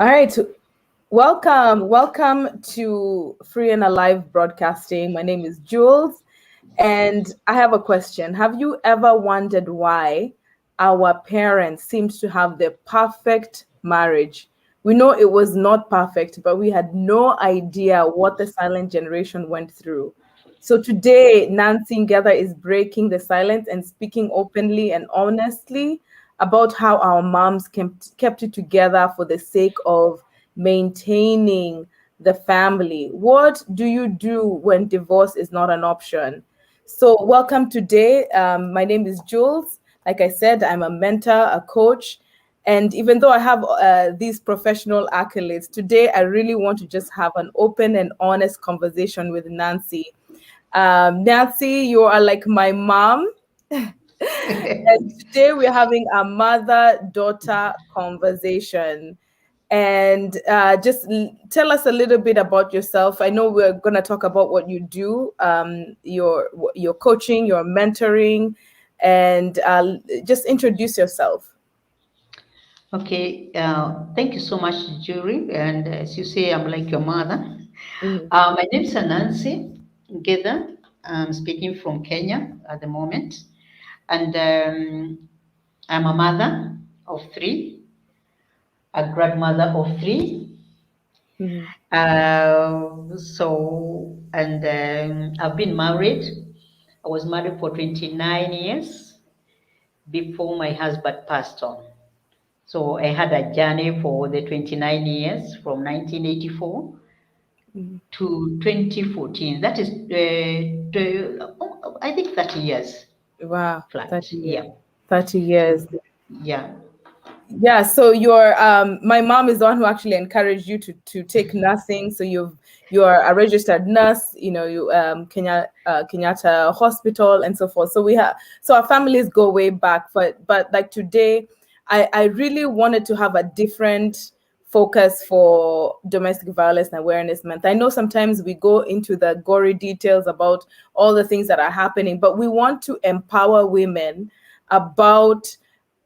All right. Welcome to Free and Alive Broadcasting. My name is Jules, and I have a question. Have you ever wondered why our parents seemed to have the perfect marriage? We know it was not perfect, but we had no idea what the silent generation went through. So today, Nancy Ngetha is breaking the silence and speaking openly and honestly about how our moms kept it together for the sake of maintaining the family. What do you do when divorce is not an option? So, welcome today. My name is Jules. Like I said, I'm a mentor, a coach. And even though I have these professional accolades, today I really want to just have an open and honest conversation with Nancy. Nancy, you are like my mom. And today we're having a mother-daughter conversation. And just tell us a little bit about yourself. I know we're going to talk about what you do, your coaching, your mentoring, and just introduce yourself. Okay, thank you so much, Julie. And as you say, I'm like your mother. Mhm. My name is Nancy Ngetha. I'm speaking from Kenya at the moment. And I'm a mother of three, a grandmother of three. Mhm. I've been married. I was married for 29 years before my husband passed on. So I had a journey for the 29 years from 1984 Mhm. to 2014. That is, I think 30 years Wow, flat. 30 years. Yeah. 30 years. Yeah. Yeah, so your my mom is the one who actually encouraged you to take nursing. So you're a registered nurse, you Kenyatta Hospital and so forth. So our families go way back, but like today, I really wanted to have a different focus for Domestic Violence and Awareness Month. I know sometimes we go into the gory details about all the things that are happening, but we want to empower women about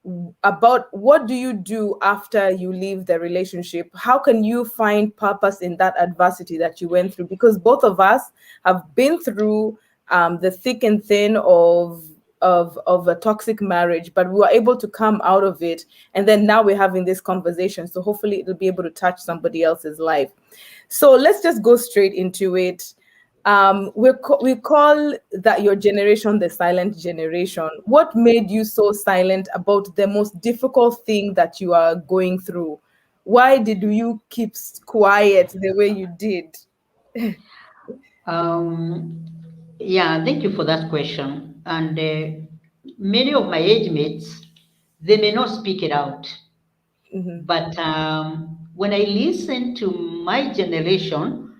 what do you do after you leave the relationship. How can you find purpose in that adversity that you went through? Because both of us have been through the thick and thin of a toxic marriage, but we were able to come out of it, and then now we're having this conversation, so hopefully it'll be able to touch somebody else's life. So let's just go straight into it. We call that your generation the silent generation. What made you so silent about the most difficult thing that you are going through? Why did you keep quiet the way you did? Um, yeah, thank you for that question. And many of my age mates, they may not speak it out. Mhm, But when I listen to my generation,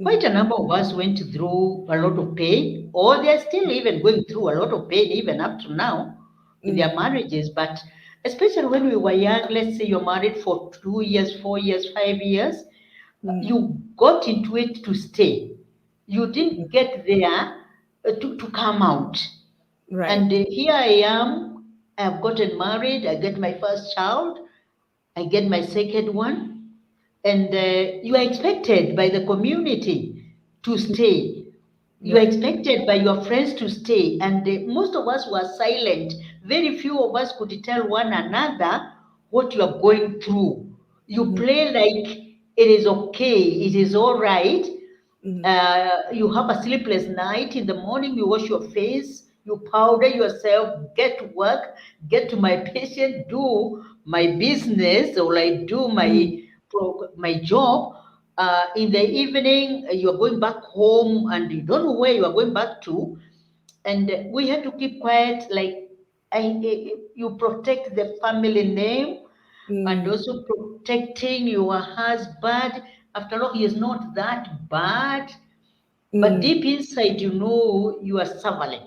quite mhm, a number of us went through a lot of pain, or they're still even going through a lot of pain, even up to now in mhm, their marriages. But especially when we were young, let's say you're married for 2 years, 4 years, 5 years, mhm, you got into it to stay. You didn't get there to come out. right. And here I am, I've gotten married, I get my first child, I get my second one, and you are expected by the community to stay. You are Right. expected by your friends to stay, and most of us were silent. Very few of us could tell one another what you are going through. You Mhm, play like it is okay, it is all right. mhm, You have a sleepless night. In the morning, you wash your face, you powder yourself, get to work, get to my patient, do my business, or I do mhm, my job. In the evening, you are going back home and you don't know where you are going back to. And we have to keep quiet, like you protect the family name and mhm, also protecting your husband. After all, he is not that bad, but mhm. deep inside, you know you are suffering.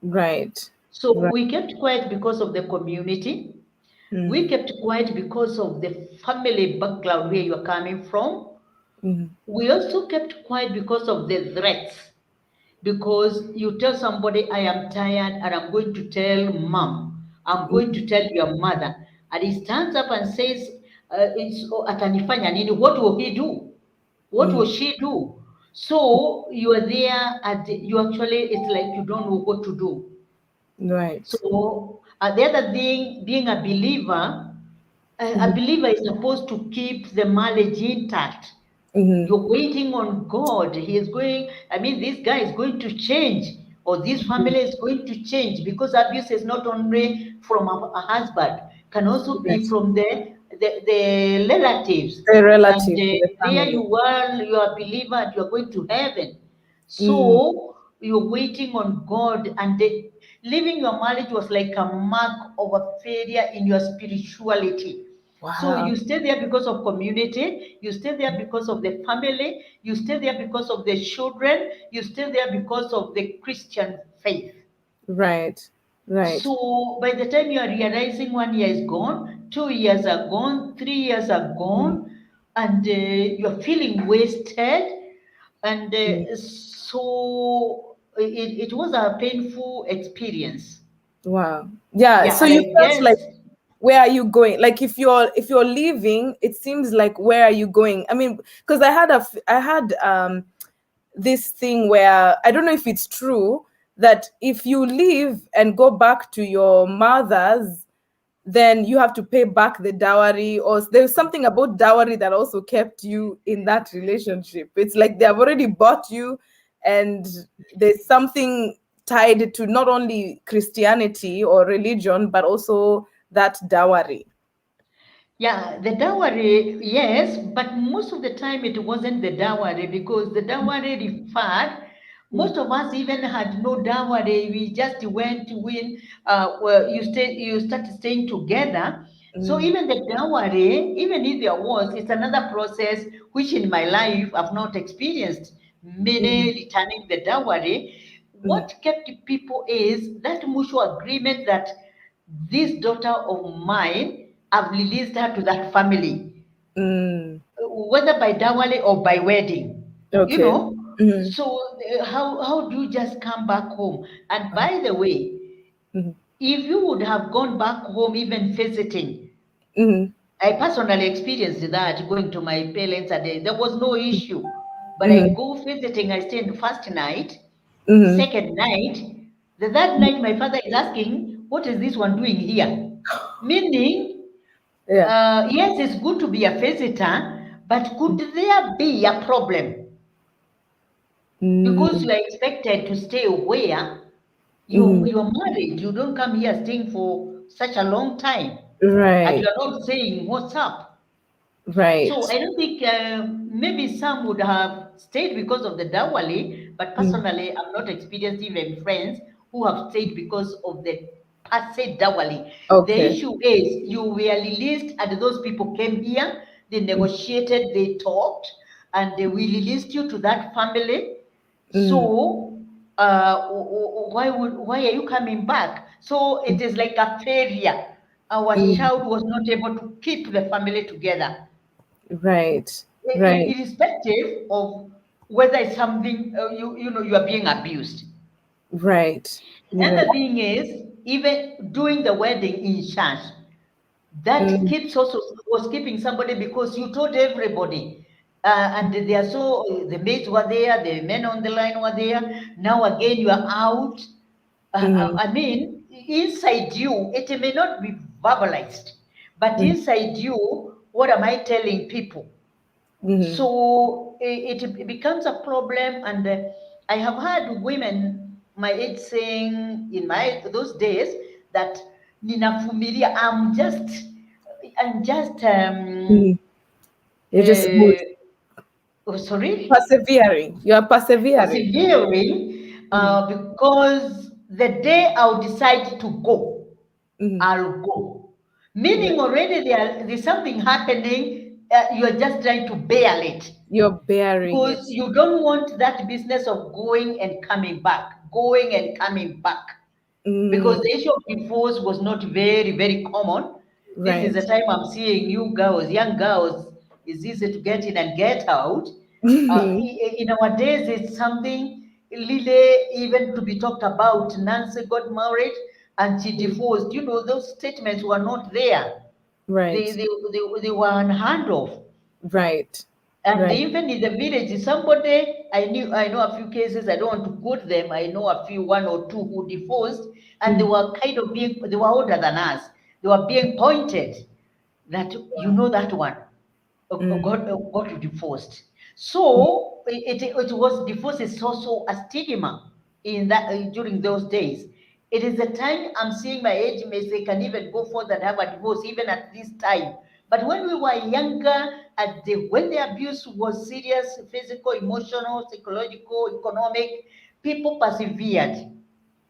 Right. So Right. we kept quiet because of the community. We Mhm, kept quiet because of the family background where you are coming from. mhm, We also kept quiet because of the threats. Because you tell somebody, I am tired and I'm going to tell mom, I'm going to tell your mother. And he stands up and says, it's atanifanya nini? What will he do? What will Mm. she do? So you are there you actually, it's like you don't know what to do. Right. So the other thing, being a believer, a Mm-hmm. believer is supposed to keep the marriage intact. Mm-hmm. You're waiting on God. He is going, I mean, this guy is going to change, or this family is going to change, because abuse is not only from a husband, can also be Right. from the relatives. The And relative, the there family. you are a believer and you are going to heaven. Mm. So you're waiting on God, and living your marriage was like a mark of a failure in your spirituality. So Wow. you stay there because of community, you stay there because of the family, you stay there because of the children, you stay there because of the Christian faith. Right. Right. So by the time you are realizing 1 year is gone, 2 years are gone, 3 years are Mm. gone, and you're feeling wasted. And Mm. so it was a painful experience. Wow. Yeah. Yeah, So and you I felt guess, like, where are you going? Like, if you're leaving, it seems like, where are you going? I mean, because I had this thing where, I don't know if it's true, that if you leave and go back to your mother's, then you have to pay back the dowry, or there's something about dowry that also kept you in that relationship. It's like they have already bought you, and there's something tied to not only Christianity or religion, but also that dowry. yeah, the dowry, yes, but most of the time it wasn't the dowry, because the dowry referred, Mm, most of us even had no dowry. We just went to win, you started staying together. So mm, even the dowry, even if there was, it's another process which in my life I've not experienced mm, many returning the dowry. mm, What kept people is that mutual agreement that this daughter of mine, I've released her to that family, mm. whether by dowry or by wedding, you Okay. know. Mm, So how do you just come back home? And by the way, mm, if you would have gone back home even visiting, mm, I personally experienced that going to my parents, and there was no issue. But I mm, go visiting, I stay in the first night, mm. second night, the third night, my father is asking, what is this one doing here? Meaning, Yeah. yes, it's good to be a visitor, but could there be a problem? Because Mm, you are expected to stay where mm. you're married. You don't come here staying for such a long time. And Right. you're not saying what's up. So Right. I don't think maybe some would have stayed because of the dowry, but Mm. personally, I've not experienced even friends who have stayed because of the per se dowry. The Okay. issue is you were released, and those people came here, they Mm, negotiated, they talked, and we released you to that family. mm, So why are you coming back? So it is like a failure. Our mm. child was not able to keep the family together, Right. Right. irrespective of whether it's something you know you are being abused. Right. Right. Another thing is even doing the wedding in church. That Mm, keeps also was keeping somebody, because you told everybody. And they are so the maids were there, the men on the line were there. Now again you are out. mm, I mean, inside you, it may not be verbalized, but mm, inside you, what am I telling people? mm. So it becomes a problem, and I have heard women my age saying in my those days that ninafumilia, I'm just Mm. You're just good. uh, oh, sorry, Persevering. You are persevering. persevering, Mm, because the day I'll decide to go, mm. I'll go. Right. Meaning already there's something happening, you're just trying to bear it. You're bearing Because it. you don't want that business of going and coming back, going and coming back. Because Mm, the issue of divorce was not very, very common. This is right. the time I'm seeing you girls, young girls, it's easy to get in and get out. In our days, it's something really even to be talked about. Nancy got married and she divorced. You know, those statements were not there. Right. They were unheard of. Right. And Right. even in the village, somebody I know a few cases. I don't want to quote them. I know a few, one or two who divorced, and they Mm. were kind of being, they were older than us. They were being pointed that you know that one Mm. got divorced. So it was, divorce is also a stigma in that during those days. It is the time I'm seeing my age mates, they can even go forth and have a divorce even at this time. But when we were younger, when the abuse was serious, physical, emotional, psychological, economic, people persevered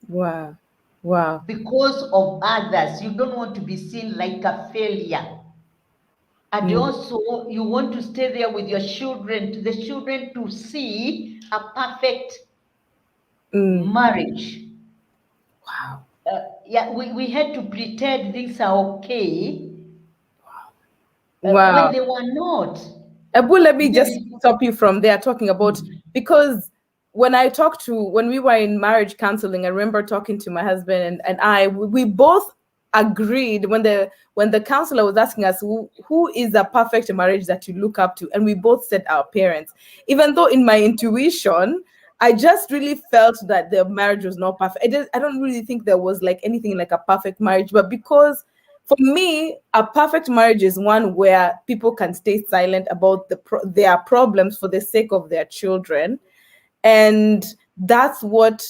Wow. Wow. because of others. You don't want to be seen like a failure. And Mm. also, you want to stay there with your children, to the children to see a perfect Mm. marriage. Wow. Yeah, we had to pretend things are okay when Wow. they were not. Abu, let me just Maybe. stop you from there talking about, because when we were in marriage counseling, I remember talking to my husband, and we both agreed when the counselor was asking us who is a perfect marriage that you look up to, and we both said our parents. Even though in my intuition, I just really felt that the marriage was not perfect. I don't really think there was like anything like a perfect marriage, but because for me, a perfect marriage is one where people can stay silent about their problems for the sake of their children. And that's what,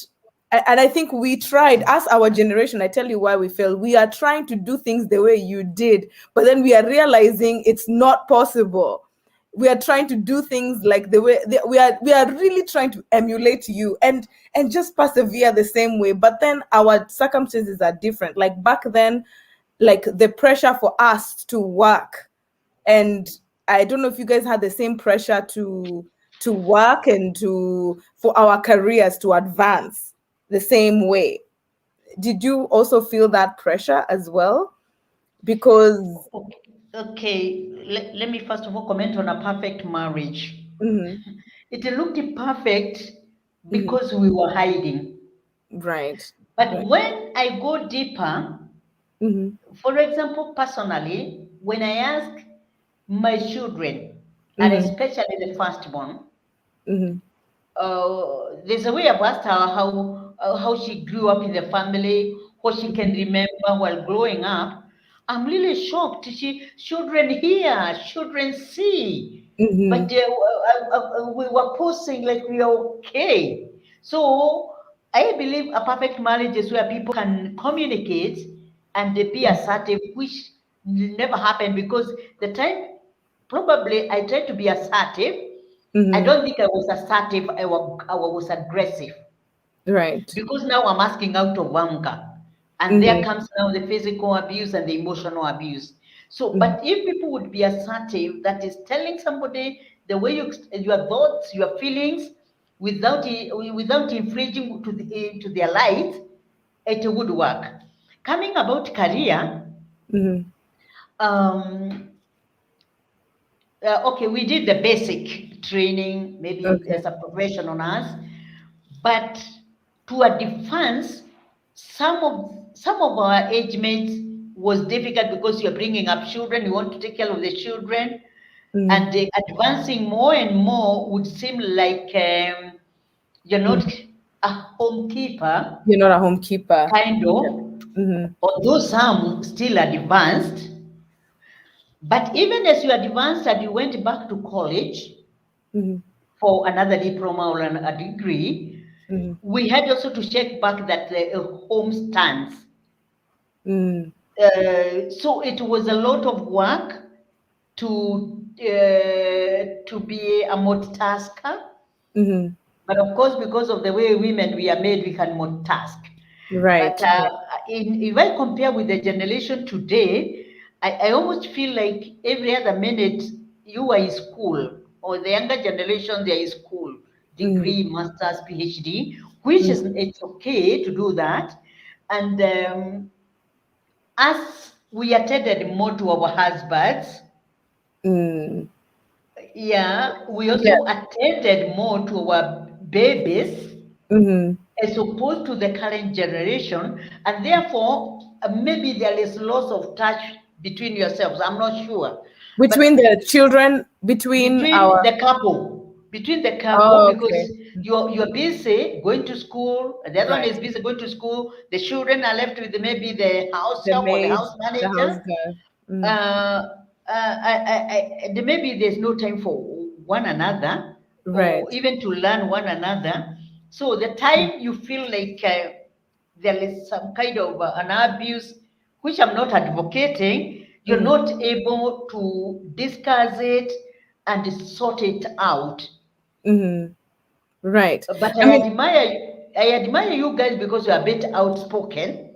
and I think we tried, as our generation, I tell you why we failed. We are trying to do things the way you did, but then we are realizing it's not possible. We are trying to do things like the way we are really trying to emulate you and just persevere the same way, but then our circumstances are different. Like back then, like the pressure for us to work, and I don't know if you guys had the same pressure to work and to for our careers to advance the same way. Did you also feel that pressure as well? Because Okay, okay. Let me first of all comment on a perfect marriage. mhm, It looked perfect mhm, because we were hiding. right, But right, when I go deeper, mhm, for example, personally, when I ask my children, and mhm, especially the firstborn, mhm, there's a way I've asked her how she grew up in the family, what she can remember while growing up. I'm really shocked. Children hear, children see, but mhm, we were posing like we are okay. So I believe a perfect marriage is where people can communicate and they be assertive, which never happened because the time probably I tried to be assertive. I mhm, don't think I was assertive. I was aggressive right, because now I'm asking out of anger, and there mhm, comes now the physical abuse and the emotional abuse. So, mhm, but if people would be assertive, that is telling somebody the way your thoughts, your feelings, without infringing to their life, it would work. Coming about career, mhm, um, okay, we did the basic training, maybe okay, as a profession on us, but to a defense, some of our age mates was difficult because you're bringing up children, you want to take care of the children, mhm, and advancing more and more would seem like you're not mhm. a homekeeper, You're not a homekeeper. kind of, Mhm, although some still advanced. But even as you advanced and you went back to college mhm, for another diploma or a degree, mhm, we had also to check back that the home stands. mhm, So it was a lot of work to be a multitasker. mhm. But of course, because of the way women we are made, we can multitask. But Right, right. if I compare with the generation today, I almost feel like every other minute you are in school, or the younger generation they are in school, Mhm, degree, masters, PhD, which is mhm, it's okay to do that. And as we attended more to our husbands, mm. yeah, we Yeah. also attended more to our babies Mhm, as opposed to the current generation, and therefore maybe there is loss of touch between yourselves. I'm not sure. Between But the children, between between our. the couple, Oh, because okay. you're busy going to school, and the other one Right. is busy going to school. The children are left with maybe the house The help or the maid, house the house manager. girl. Mm, uh, maybe there's no time for one another, or right. even to learn one another. So the Mm, time you feel like there is some kind of an abuse, which I'm not advocating, you're mm, not able to discuss it and sort it out. mm, right. But I mean, I admire you guys because you're a bit outspoken.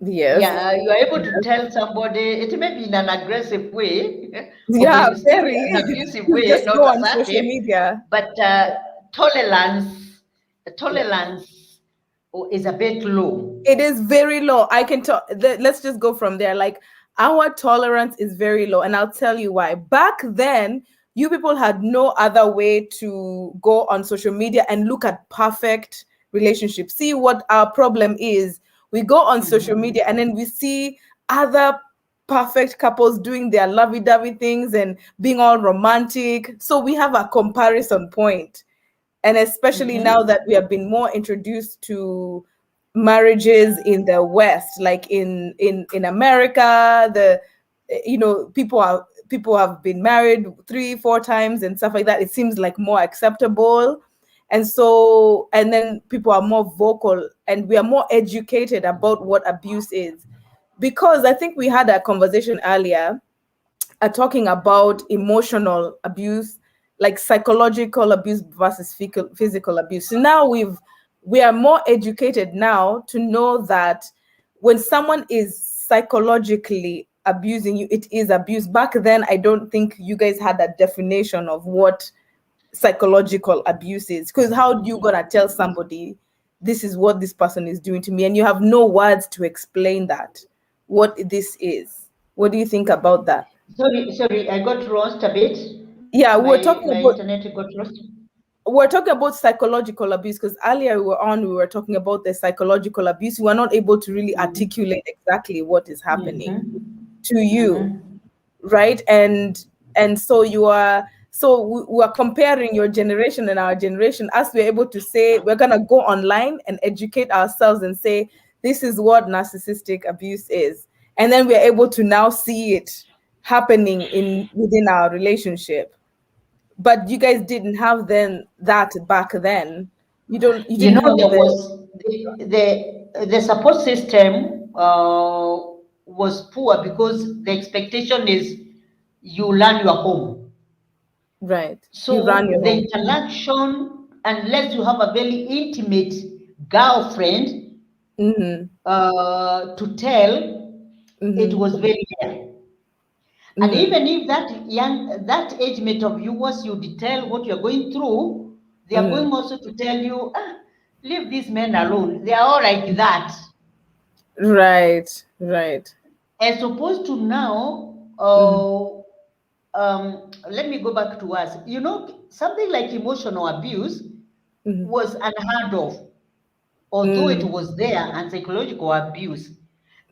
yes. Yeah, you are able to Yes. tell somebody, it may be in an aggressive way, or Yeah, maybe still very. an abusive You way, just go not on social assertive, media. but Yes. tolerance is a bit low. It is very low. I can tell. Let's just go from there. Like, our tolerance is very low, and I'll tell you why. Back then, you people had no other way to go on social media and look at perfect relationships. See what our problem is. We go on social Mhm. media and then we see other perfect couples doing their lovey-dovey things and being all romantic. So we have a comparison point, and especially now Mhm. that we have been more introduced to marriages in the West, like in America, the people have been married 3 4 times and stuff like that. It seems like more acceptable. And so, and then people are more vocal and we are more educated about what abuse is, because I think we had a conversation earlier are talking about emotional abuse, like psychological abuse versus physical abuse. So now we are more educated now to know that when someone is psychologically abusing you, it is abuse. Back then, I don't think you guys had that definition of what psychological abuse is. Because how do you gonna tell somebody this is what this person is doing to me, and you have no words to explain that what this is? What do you think about that? Sorry, I got lost a bit. Yeah, My internet got lost. we're talking about psychological abuse, because earlier we were talking about the psychological abuse. We are not able to really Mhm. articulate exactly what is happening Mhm. to you, Mhm. right? And so you are, so we are comparing your generation and our generation, as we're able to say we're gonna go online and educate ourselves and say this is what narcissistic abuse is, and then we're able to now see it happening in within our relationship. But you guys didn't have then that back then. You You didn't know, have there the. was the support system was poor because the expectation is you learn your home. Right, you run So your the home. interaction, unless you have a very intimate girlfriend Mm-hmm. to tell, it Mm-hmm. was very rare. And Mm-hmm. even if that age mate of yours, you detail what you're going through, they are Mm-hmm. going also to tell you, leave these men alone. They are all like that. Right, right. As opposed to now, Mm-hmm. let me go back to us. You know, something like emotional abuse Mm-hmm. was unheard of, although it Mm-hmm. was there, and psychological abuse.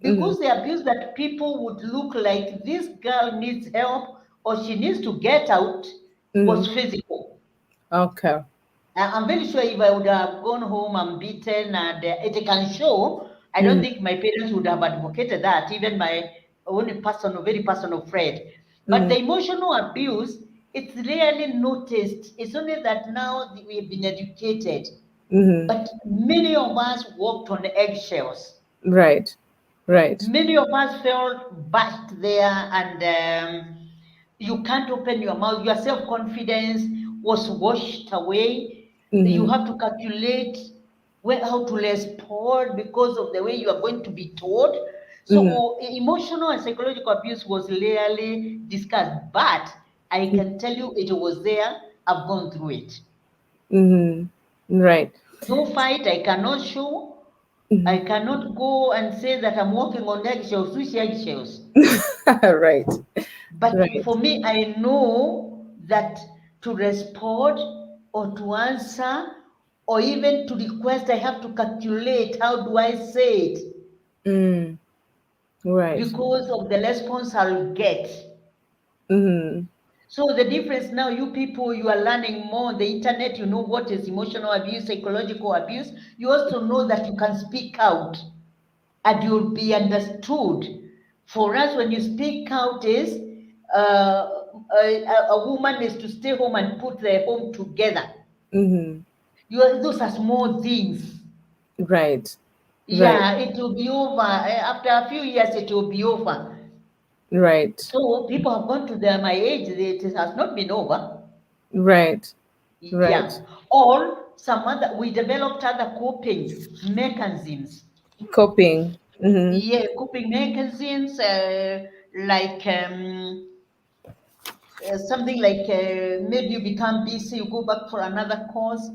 Mm-hmm. Because the abuse that people would look like this girl needs help or she needs to get out was Mm-hmm. physical. Okay. I'm very sure if I would have gone home and beaten and it can show, I don't Mm-hmm. think my parents would have advocated that, even my own personal, very personal friend. But Mm-hmm. the emotional abuse, it's rarely noticed. It's only that now we've been educated. Mm-hmm. But many of us walked on eggshells. Right, right. Many of us felt bashed there, and you can't open your mouth. Your self confidence was washed away. You Mm-hmm. have to calculate how to respond because of the way you are going to be told. Mm-hmm. So, emotional and psychological abuse was rarely discussed, but I can tell you it was there. I've gone through it. Mm-hmm. Right. No fight, I cannot show. I Mm-hmm. cannot go and say that I'm walking on eggshells, which eggshells? Right, But right. for me, I know that to respond or to answer or even to request, I have to calculate how do I say it. Mm. Right. because of the response I'll get. Mm-hmm. So the difference now, you people, you are learning more on the internet. You know what is emotional abuse, psychological abuse. You also know that you can speak out and you'll be understood. For us, when you speak out is a woman is to stay home and put their home together. Mm-hmm. Those are small things. Right. Right. Yeah, it will be over. After a few years, it will be over. Right. So people have gone to my age, it has not been over. Right. Right. Yeah. Or some other, we developed other coping mechanisms. Coping. Mm-hmm. Yeah, coping mechanisms like something like maybe you become busy, you go back for another course.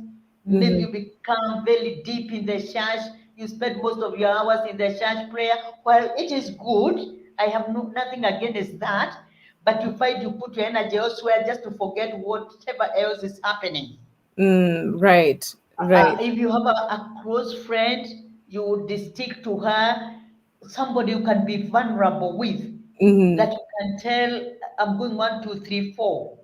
Maybe Mm-hmm. you become very deep in the church. You spend most of your hours in the church prayer. Well, it is good. I have nothing against that. But you find you put your energy elsewhere just to forget whatever else is happening. Right. Right. If you have a close friend, you would stick to her, somebody you can be vulnerable with, Mm-hmm. that you can tell, I'm going 1, 2, 3, 4.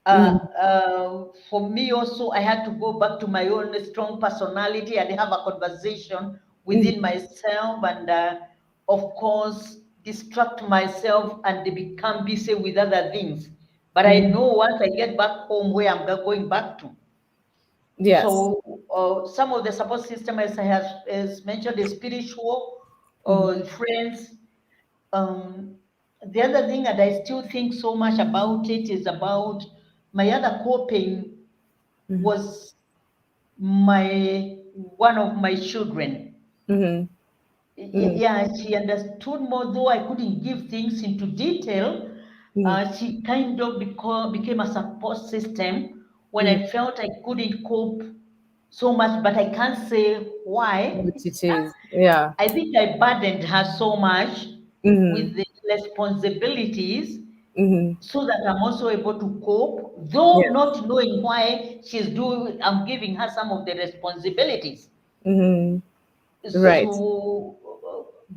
Mm-hmm. For me also, I had to go back to my own strong personality and have a conversation within myself, and of course, distract myself and become busy with other things. But I Mm-hmm. know once I get back home where I'm going back to. Yes. So some of the support system, as I have as mentioned, is spiritual Mm-hmm. friends. Um, the other thing that I still think so much about it is about my other coping Mm-hmm. was my one of my children. Mm-hmm. Mm-hmm. Yeah, she understood more, though I couldn't give things into detail. She kind of became a support system when Mm-hmm. I felt I couldn't cope so much, but I can't say why. What it is. Yeah. I think I burdened her so much Mm-hmm. with the responsibilities Mm-hmm. so that I'm also able to cope, though Yes. not knowing why I'm giving her some of the responsibilities. Mm-hmm. Right. So,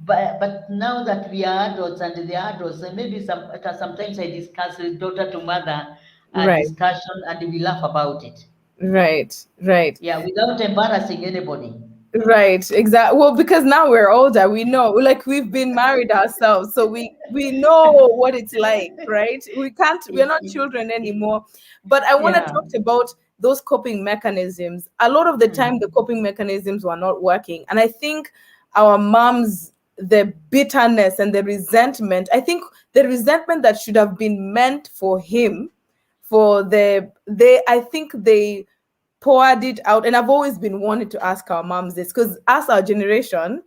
but now that we are adults and they are adults, and maybe sometimes I discuss with daughter to mother Right. discussion and we laugh about it. Right. Right. Yeah, without embarrassing anybody. Right, exactly. Well, because now we're older, we know, like we've been married ourselves, so we know what it's like, right? We're not children anymore. But I want to Yeah. talk about those coping mechanisms. A lot of the time, Mm. the coping mechanisms were not working, and I think our moms, the bitterness and the resentment. I think the resentment that should have been meant for him, for I think they poured it out. And I've always been wanting to ask our moms this, because as our generation,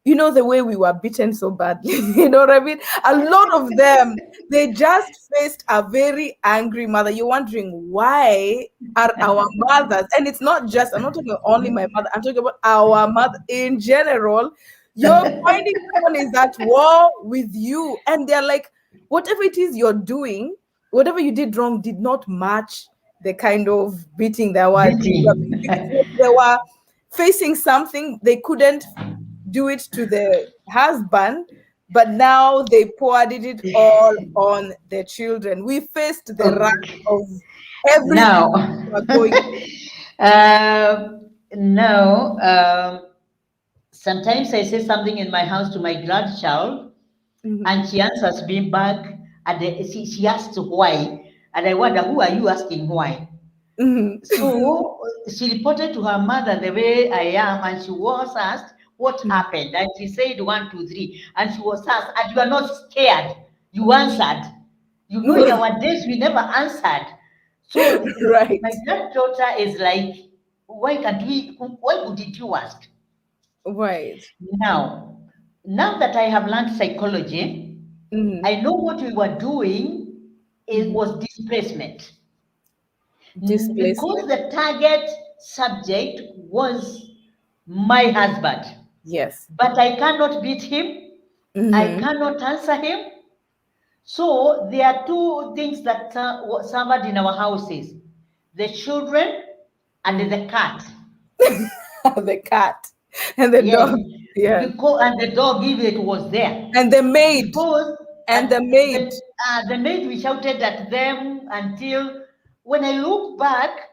you know, the way we were beaten so badly, you know what I mean? A lot of them, they just faced a very angry mother. You're wondering why are our mothers, and it's not just, I'm not talking only my mother, I'm talking about our mother in general. You're finding someone is at war with you, and they're like, whatever it is you're doing, whatever you did wrong did not match the kind of beating that were being Beating. given. They were facing something they couldn't do it to the husband, but now they poured it all on the children. We faced the wrath Okay. of everything Now, we were going. now, sometimes I say something in my house to my grandchild, Mhm, and she answers me back, and she asks why, and I wonder, who are you asking why? mhm. So she reported to her mother the way I am, and she was asked what happened, and she said 1, 2, 3, and she was asked, and you are not scared, you answered. You know, in our days we never answered. So Right, my granddaughter is like, why can't we? Why wouldn't you ask? right. Now, now that I have learned psychology, Mhm, I know what we were doing. It mhm. was displacement. Because Displacement. the target subject was my husband, Yes. but I cannot beat him, I Mhm, cannot answer him. So there are two things that suffered in our houses: the children and mhm. the cat. The cat. And the Yes, dog, yeah. because and the dog if it was there, And the maid, because and the the maid. maid we shouted at them until when I look back,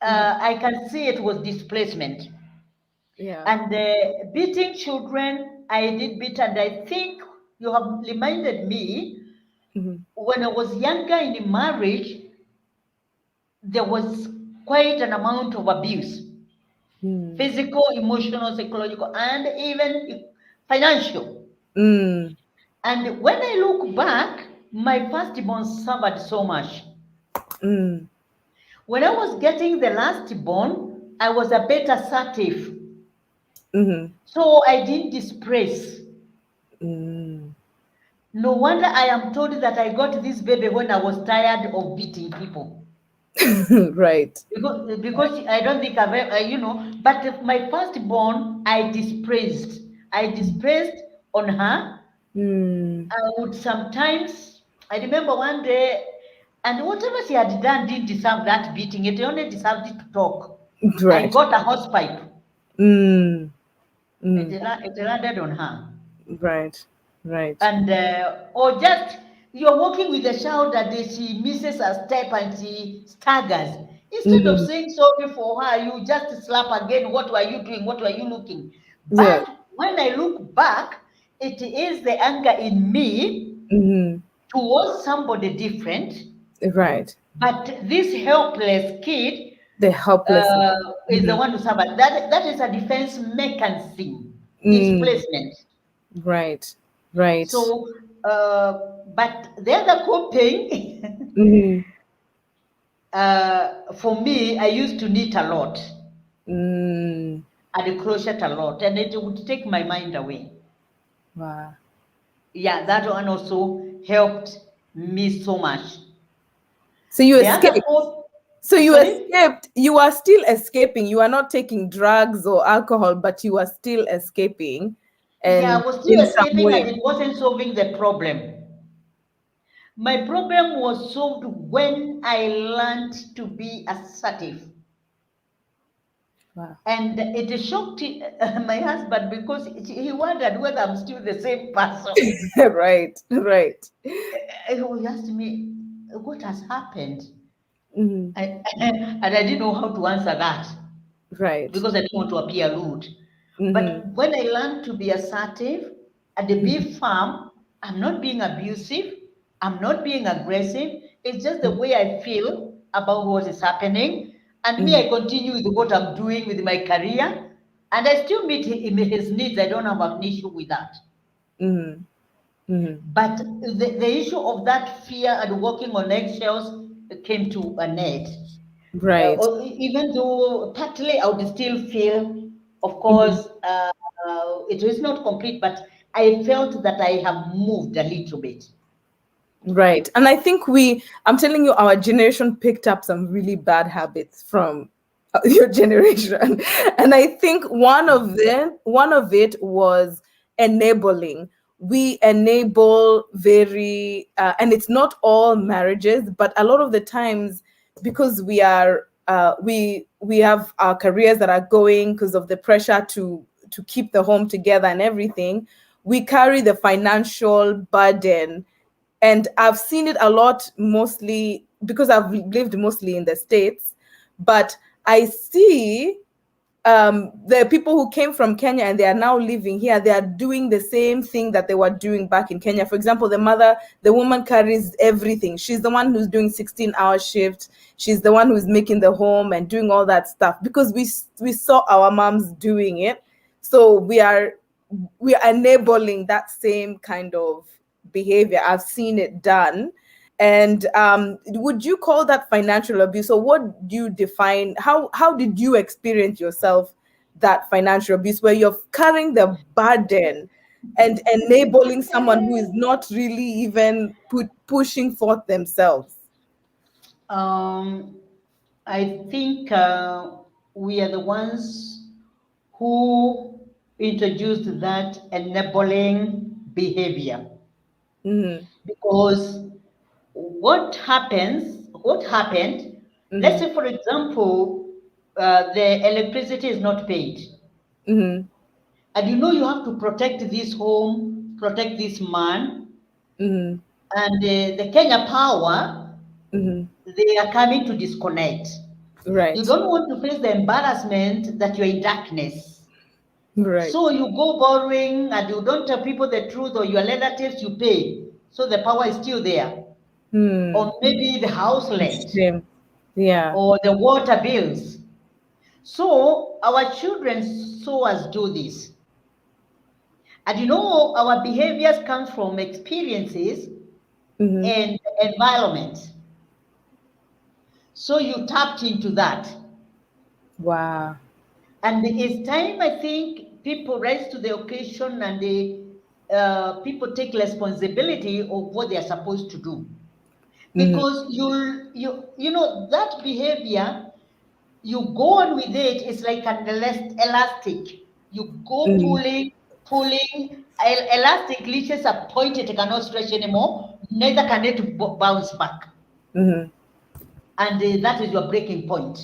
Mhm. I can see it was displacement. Yeah. And beating children, I did beat, and I think you have reminded me Mhm. when I was younger in marriage, there was quite an amount of abuse, Mm. physical, emotional, psychological, and even financial. Mm. And when I look back, my firstborn suffered so much. Mm. When I was getting the lastborn, I was a bit assertive. Mhm. So I didn't dispraise. Mm. No wonder I am told that I got this baby when I was tired of beating people. Right. Because I don't think I've ever, but my firstborn, I dispraised on her. Mm. I would sometimes, I remember one day, and whatever she had done didn't deserve that beating. It only deserved it to talk. I Right. got a hosepipe. Mm. It, Mm. it landed on her. Right. Right. And or just you're walking with a child that she misses a step and she staggers. Instead of Mm. saying sorry for her, you just slap again. What were you doing? What were you looking? Yeah. But when I look back, it is the anger in me Mhm. towards somebody different. Right. But this helpless kid The helplessness. is the Mhm. one to suffer. That is a defense mechanism, Mm. displacement. Right. Right. So, but the other coping, Mhm. for me, I used to knit a lot Mm. and crochet a lot, and it would take my mind away. Wow. Yeah, that one also helped me so much. So you The other escaped. cop, So you sorry? escaped. You are still escaping. You are not taking drugs or alcohol, but you are still escaping, Yeah, and I was still in some escaping and way. it wasn't solving the problem. My problem was solved when I learned to be assertive. Wow. And it shocked my husband because he wondered whether I'm still the same person. Right. Right. He asked me, what has happened? Mhm. And I didn't know how to answer that Right. because I didn't want to appear rude. But Mhm. when I learned to be assertive and to be firm, I'm not being abusive, I'm not being aggressive. It's just the Mhm. way I feel about what is happening. And me, Mhm. I continue with what I'm doing with my career. And I still meet his needs. I don't have an issue with that. Mhm. Mhm. But the issue of that fear and walking on eggshells came to an end. Right. Even though partly I would still feel, of Mhm. course, it is not complete, but I felt that I have moved a little bit. Right. And I think I'm telling you, our generation picked up some really bad habits from your generation. And I think one of it was enabling. We enable and it's not all marriages, but a lot of the times, because we have our careers that are going because of the pressure to keep the home together and everything, we carry the financial burden. And I've seen it a lot, mostly because I've lived mostly in the States, but I see the people who came from Kenya and they are now living here, they are doing the same thing that they were doing back in Kenya. For example, the woman carries everything. She's the one who's doing 16-hour shifts. She's the one who's making the home and doing all that stuff because we saw our moms doing it. So we are enabling that same kind of behavior. I've seen it done. And would you call that financial abuse? Or what do you define? How did you experience yourself that financial abuse where you're carrying the burden and enabling someone who is not really even pushing forth themselves? Um, I think we are the ones who introduced that enabling behavior Mm-hmm. because what happened, let's Mm-hmm. say, for example, the electricity is not paid. Mm-hmm. And you have to protect this home, protect this man. Mm-hmm. And the Kenya power, Mm-hmm. they are coming to disconnect. You Right. don't want to face the embarrassment that you're in darkness. Right. So you go borrowing and you don't tell people the truth, or your relatives you pay. So the power is still there. Hmm. Or maybe the house rent Shame. Yeah. or the water bills. So our children saw us do this. And our behaviors come from experiences Mm-hmm. and environment. So you tapped into that. Wow. And it's time, I think, people rise to the occasion, and people take responsibility of what they are supposed to do. Mm-hmm. Because that behavior, you go on with it, it's like an elastic. You go Mm-hmm. pulling, elastic reaches a point it cannot stretch anymore, neither can it bounce back. Mm-hmm. And that is your breaking point.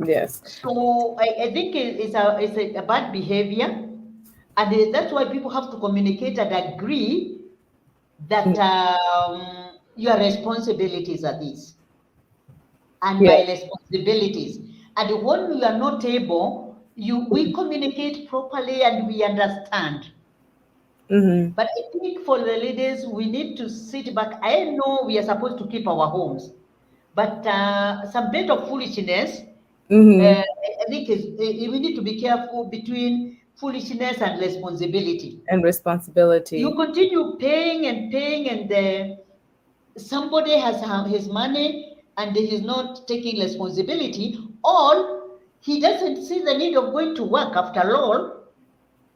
Yes. So I think it's a bad behavior, and that's why people have to communicate and agree that your responsibilities are these, and my Yes. responsibilities. And when we are not able, we communicate properly and we understand. Mm-hmm. But I think for the leaders, we need to sit back. I know we are supposed to keep our homes, but some bit of foolishness, Mm-hmm. I think we need to be careful between foolishness and responsibility. And You responsibility. continue paying and paying, and somebody has his money and he's not taking responsibility, or he doesn't see the need of going to work. After all,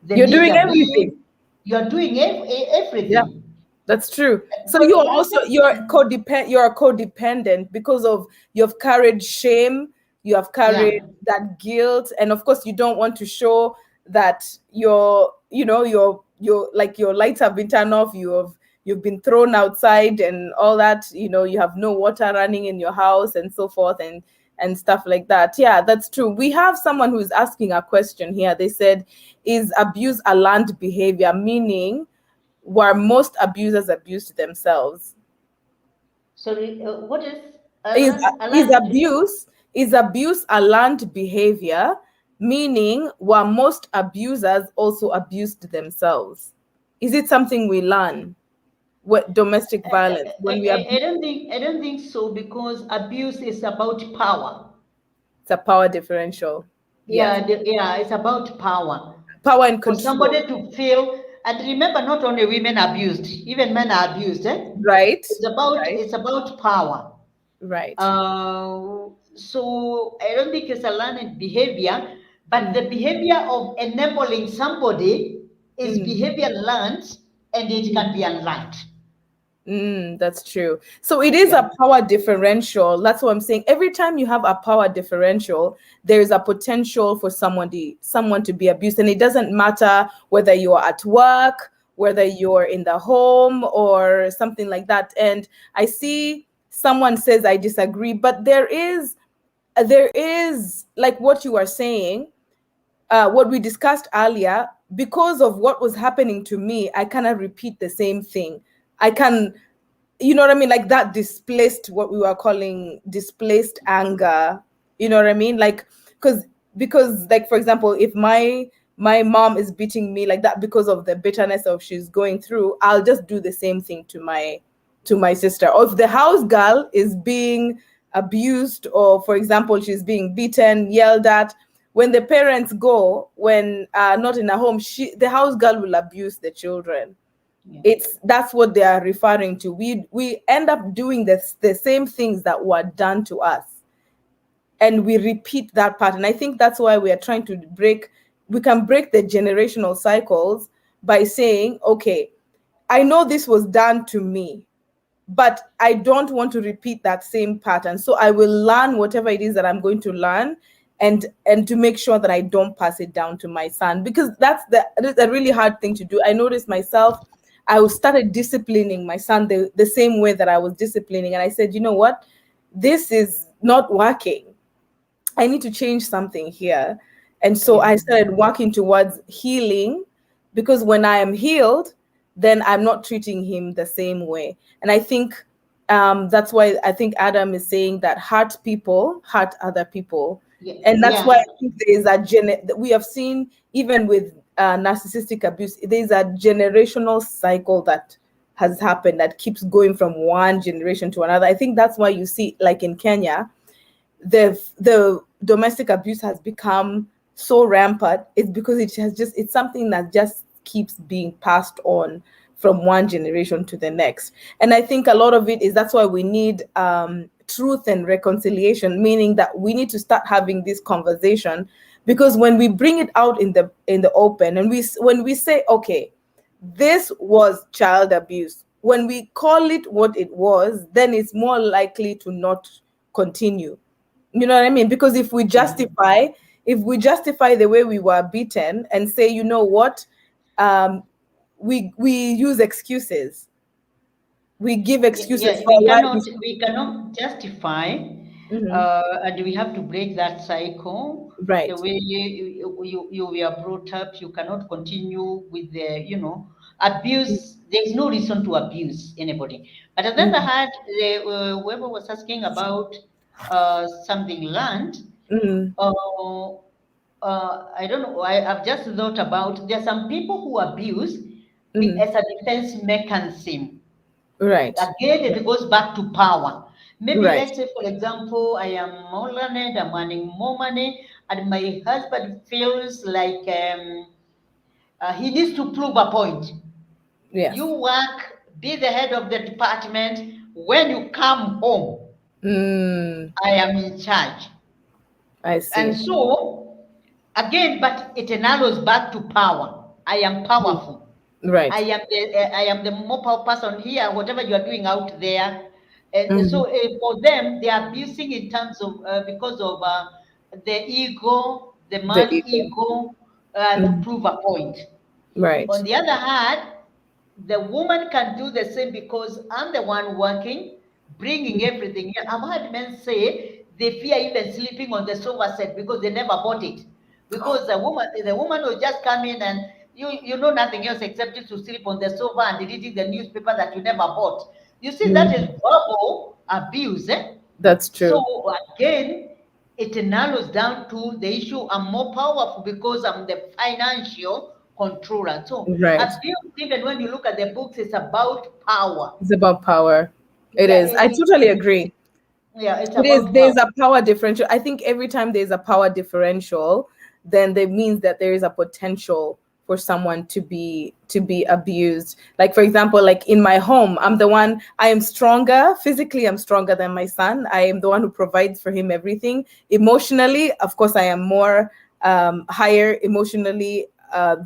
the You're needs doing are everything. being, you're doing Yeah. everything. That's true. And So for you're the also last, you're a codependent because of you've carried shame, you have carried yeah. that guilt, and of course you don't want to show that your like your lights have been turned off, you've been thrown outside and all that, you have no water running in your house and so forth and stuff like that. Yeah, that's true. We have someone who's asking a question here. They said, is abuse a learned behavior? Meaning, where most abusers abused themselves. Sorry, what is Is is Alan? abuse is abuse a learned behavior, meaning where most abusers also abused themselves? Is it something we learn? What domestic violence when we abuse? I don't think so, because abuse is about power. It's a power differential. Yes, Yeah, it's about power. power and For control. somebody to feel, and remember, not only women are abused, even men are abused. Right, right, It's about power. right. So I don't think it's a learned behavior, but Mm, the behavior of enabling somebody is mm. behavior learned, and it can be unlearned. That's true. So it is Yeah. a power differential. That's what I'm saying. Every time you have a power differential, there is a potential for someone to be abused. And it doesn't matter whether you're at work, whether you're in the home or something like that. And I see someone says I disagree, but there is like what you are saying, what we discussed earlier, because of what was happening to me, I cannot repeat the same thing. I can, you know what I mean? Like that displaced, what we were calling displaced anger. You know what I mean? Like, because like, for example, if my mom is beating me like that because of the bitterness of she's going through, I'll just do the same thing to my sister. Or if the house girl is being abused, or for example she's being beaten, yelled at, when the parents go, when not in a home, the house girl will abuse the children. Yeah. That's what they are referring to. We end up doing the same things that were done to us, and we repeat that pattern. I think that's why we are trying to we can break the generational cycles by saying, okay, I know this was done to me, but I don't want to repeat that same pattern. So I will learn whatever it is that I'm going to learn, and to make sure that I don't pass it down to my son, because that's a really hard thing to do. I noticed myself, I started disciplining my son the same way that I was disciplining, and I said, you know what, this is not working. I need to change something here. And so Yeah. I started working towards healing, because when I am healed, then I'm not treating him the same way. And I think that's why I think Adam is saying that hurt people hurt other people. Yeah. And that's why Yeah. I think there is we have seen, even with narcissistic abuse, there's a generational cycle that has happened that keeps going from one generation to another. I think that's why you see, like in Kenya, the domestic abuse has become so rampant. It's because it's something that just keeps being passed on from one generation to the next. And I think a lot of it is, that's why we need truth and reconciliation, meaning that we need to start having this conversation, because when we bring it out in the open, and when we say, okay, this was child abuse, when we call it what it was, then it's more likely to not continue. You know what I mean? Because Yeah. if we justify the way we were beaten and say, you know what, um, we use excuses. We give Yeah, excuses yeah, for why this. we cannot justify, Mhm. and we have to break that cycle. The Right. way you were brought up, you cannot continue with the, abuse. There is no reason to abuse anybody. But on the other Mhm. hand, whoever was asking about something learned, Mhm. uh, I don't know. I've just thought about, there are some people who abuse Mhm. as a defense mechanism. Right. Again, it goes back to power. Maybe Right. let's say, for example, I am more learned, I'm earning more money, and my husband feels like he needs to prove a point. You Yes. work, be the head of the department. When you come home, Mm. I am in charge. I And see. so, again, but it narrows back to power. I am Mm. powerful. Right. I am the more powerful person here, whatever you are doing out there. And Mhm. so for them, they are abusing in terms of because of the ego, the The man's ego. ego, to Mhm. prove a point. On Right. the other hand, the woman can do the same because I'm the one working, bringing everything. Yeah, I've had men say they fear even sleeping on the sofa set because they never bought it. Because the woman will just come in and you know nothing else except to sleep on the sofa and reading the newspaper that you never bought. You see, that is Mhm. verbal abuse. Eh? That's So true. again, it narrows down to the issue, I'm more powerful because I'm the financial controller. So Right. abuse, even when you look at the books, it's about power. It's about power. It Yeah, is. I totally agree. yeah, it's It is. about power. There's a power differential. I think every time there's a power differential, then that means that there is a potential for someone to be abused. Like, for example, like in my home, I am stronger physically. I'm stronger than my son. I am the one who provides for him everything. Emotionally, of course, I am more higher emotionally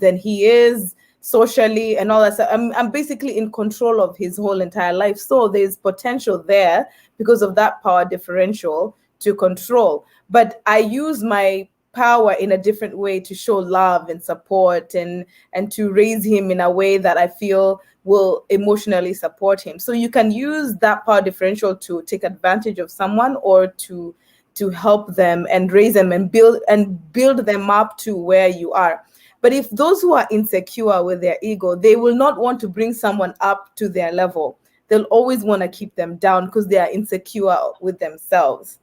than he is, socially, and all that. So I'm basically in control of his whole entire life. So there's potential there because of that power differential to control. But I use my power in a different way to show love and support, and to raise him in a way that I feel will emotionally support him. So you can use that power differential to take advantage of someone, or to help them and raise them and build them up to where you are. But if those who are insecure with their ego, they will not want to bring someone up to their level. They'll always want to keep them down because they are insecure with themselves.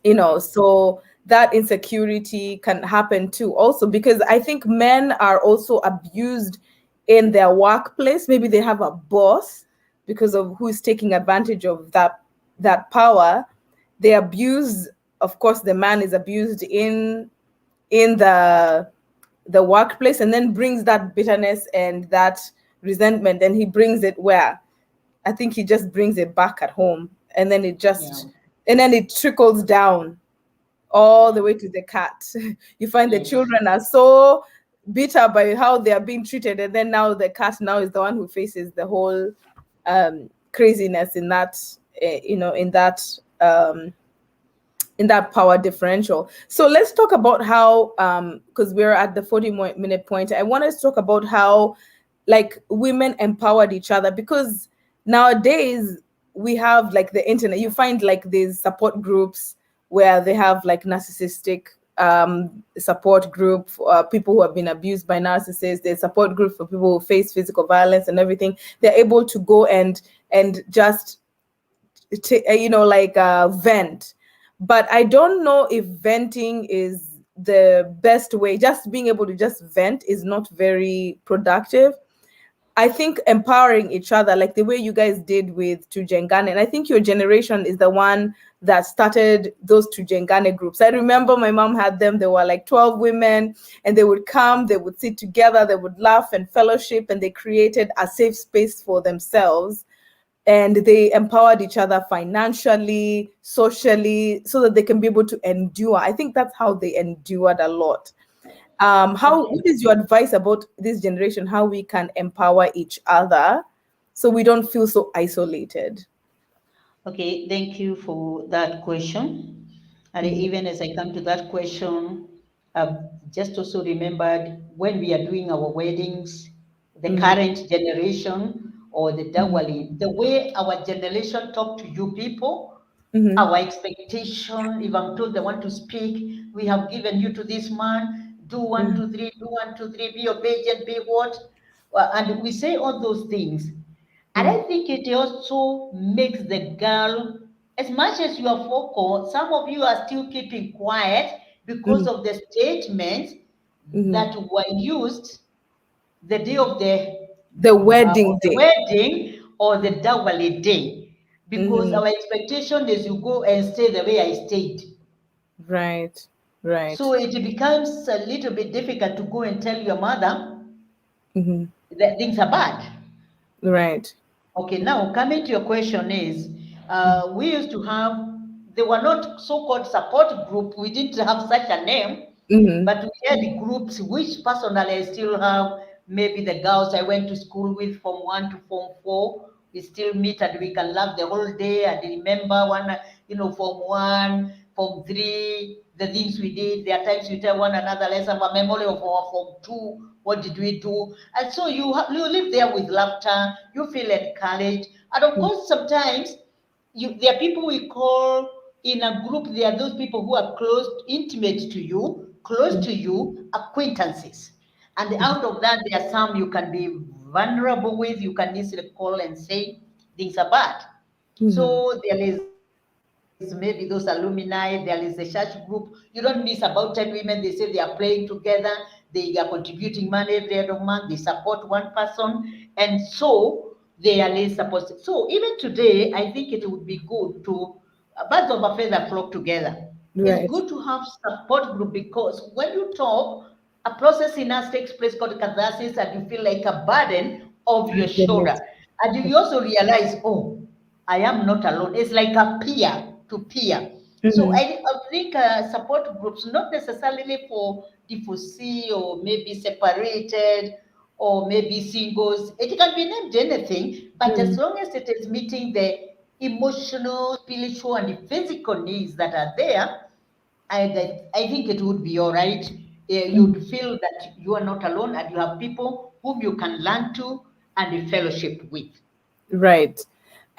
So that insecurity can happen too, also because I think men are also abused in their workplace. Maybe they have a boss because of who is taking advantage of that power. They abuse, of course, the man is abused in the workplace, and then brings that bitterness and that resentment, and he brings it where? I think he just brings it back at home, and then Yeah, it trickles down all the way to the cat. You find the yes, children are so bitter by how they are being treated, and then now the cat now is the one who faces the whole craziness in that, in that power differential. So let's talk about how, because we're at the 40-minute point, I want us to talk about how, like, women empowered each other, because nowadays we have like the internet. You find like these support groups where they have like narcissistic support group for people who have been abused by narcissists. There's support group for people who face physical violence and everything. They're able to go and just vent. But I don't know if venting is the best way. Just being able to just vent is not very productive. I think empowering each other, like the way you guys did with Tujengane, and I think your generation is the one that started those Tujengane groups. I remember my mom had them. There were like 12 women, and they would come, they would sit together, they would laugh and fellowship, and they created a safe space for themselves. And they empowered each other financially, socially, so that they can be able to endure. I think that's how they endured a lot. What is your advice about this generation, how we can empower each other so we don't feel so isolated? Okay, thank you for that question. And even as I come to that question, I've just also remembered when we are doing our weddings, the Mm-hmm. current generation or the dawali, the way our generation talk to you people, Mm-hmm. our expectation, if I'm told they want to speak, we have given you to this man, do one, two, three, do one, two, three, be obedient, be what? And we say all those things. And I think it also makes the girl, as much as you are vocal, some of you are still keeping quiet because Mm-hmm. of the statements Mm-hmm. that were used the day of The wedding the day. wedding or the dowry day. Because Mm-hmm. our expectation is you go and stay the way I stayed. Right, right. So it becomes a little bit difficult to go and tell your mother Mm-hmm. that things are bad. Right. Okay, now coming to your question is, we used to have, they were not so-called support group. We didn't have such a name, Mm-hmm. but we had groups which personally I still have. Maybe the girls I went to school with from 1 to form 4, we still meet and we can laugh the whole day and remember one, form 1, form 3, the things we did. There are times we tell one another, let's have a memory of our form 2. What did we do? And so you live there with laughter, you feel encouraged. And of course, sometimes there are people we call in a group, there are those people who are close to you, acquaintances. And out of that, there are some you can be vulnerable with, you can easily call and say things are bad. Mm-hmm. So there is maybe those alumni, there is a church group. You don't miss about 10 women. They say they are praying together. They are contributing money every other month. They support one person. And so they are less supported. So even today, I think it would be good to, birds of a feather flock together. It's good Right. to have support group because when you talk, a process in us takes place called catharsis, and you feel like a burden of your shoulder. Goodness. And you also realize, oh, I am not alone. It's like a peer to peer. So Mm-hmm. I think support groups, not necessarily for divorcee or maybe separated or maybe singles, it can be named anything, but as long as it is meeting the emotional, spiritual, and physical needs that are there, I think it would be all right. You'd feel that you are not alone and you have people whom you can learn to and fellowship with. Right.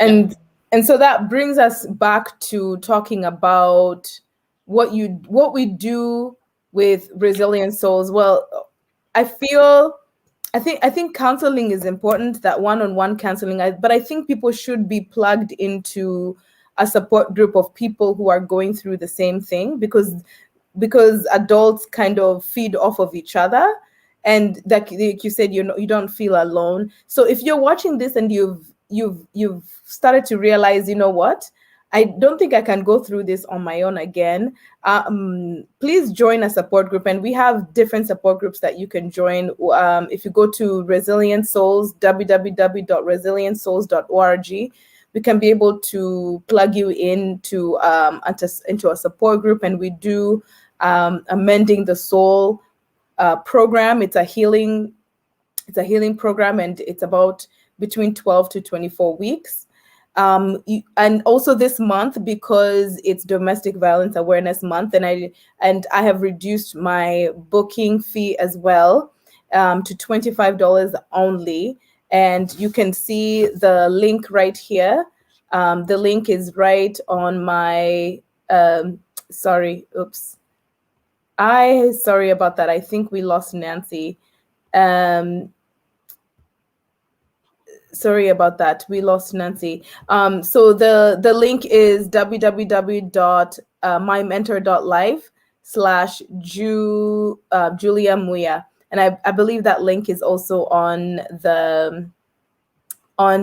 Yeah. And so that brings us back to talking about what we do with resilient souls. Well, I feel I think counseling is important, that one-on-one counseling, but I think people should be plugged into a support group of people who are going through the same thing, because adults kind of feed off of each other, and like you said, you don't feel alone. So if you're watching this and you've started to realize, you know what, I don't think I can go through this on my own again. Please join a support group, and we have different support groups that you can join. If you go to Resilient Souls, www.resilientsouls.org, we can be able to plug you into a support group, and we do Amending the Soul program. It's a healing program, and it's about between 12 to 24 weeks. And also this month, because it's Domestic Violence Awareness Month, and I have reduced my booking fee as well, to $25 only. And you can see the link right here. The link is right on my sorry, oops. I sorry about that. I think we lost Nancy. Um, sorry about that. We lost Nancy. So the link is www.mymentor.life/Julia Muya, and I believe that link is also on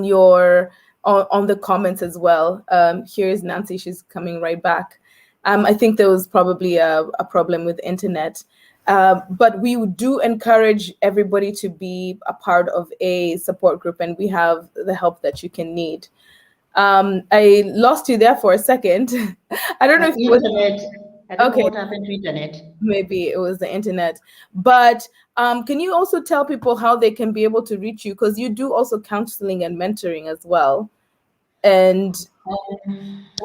your on the comments as well. Here's Nancy. She's coming right back. I think there was probably a problem with internet. But we do encourage everybody to be a part of a support group, and we have the help that you can need. I lost you there for a second. I don't know if it was Internet. I don't know okay. what happened to internet. Maybe it was the internet. But can you also tell people how they can be able to reach you? Because you do also counseling and mentoring as well, and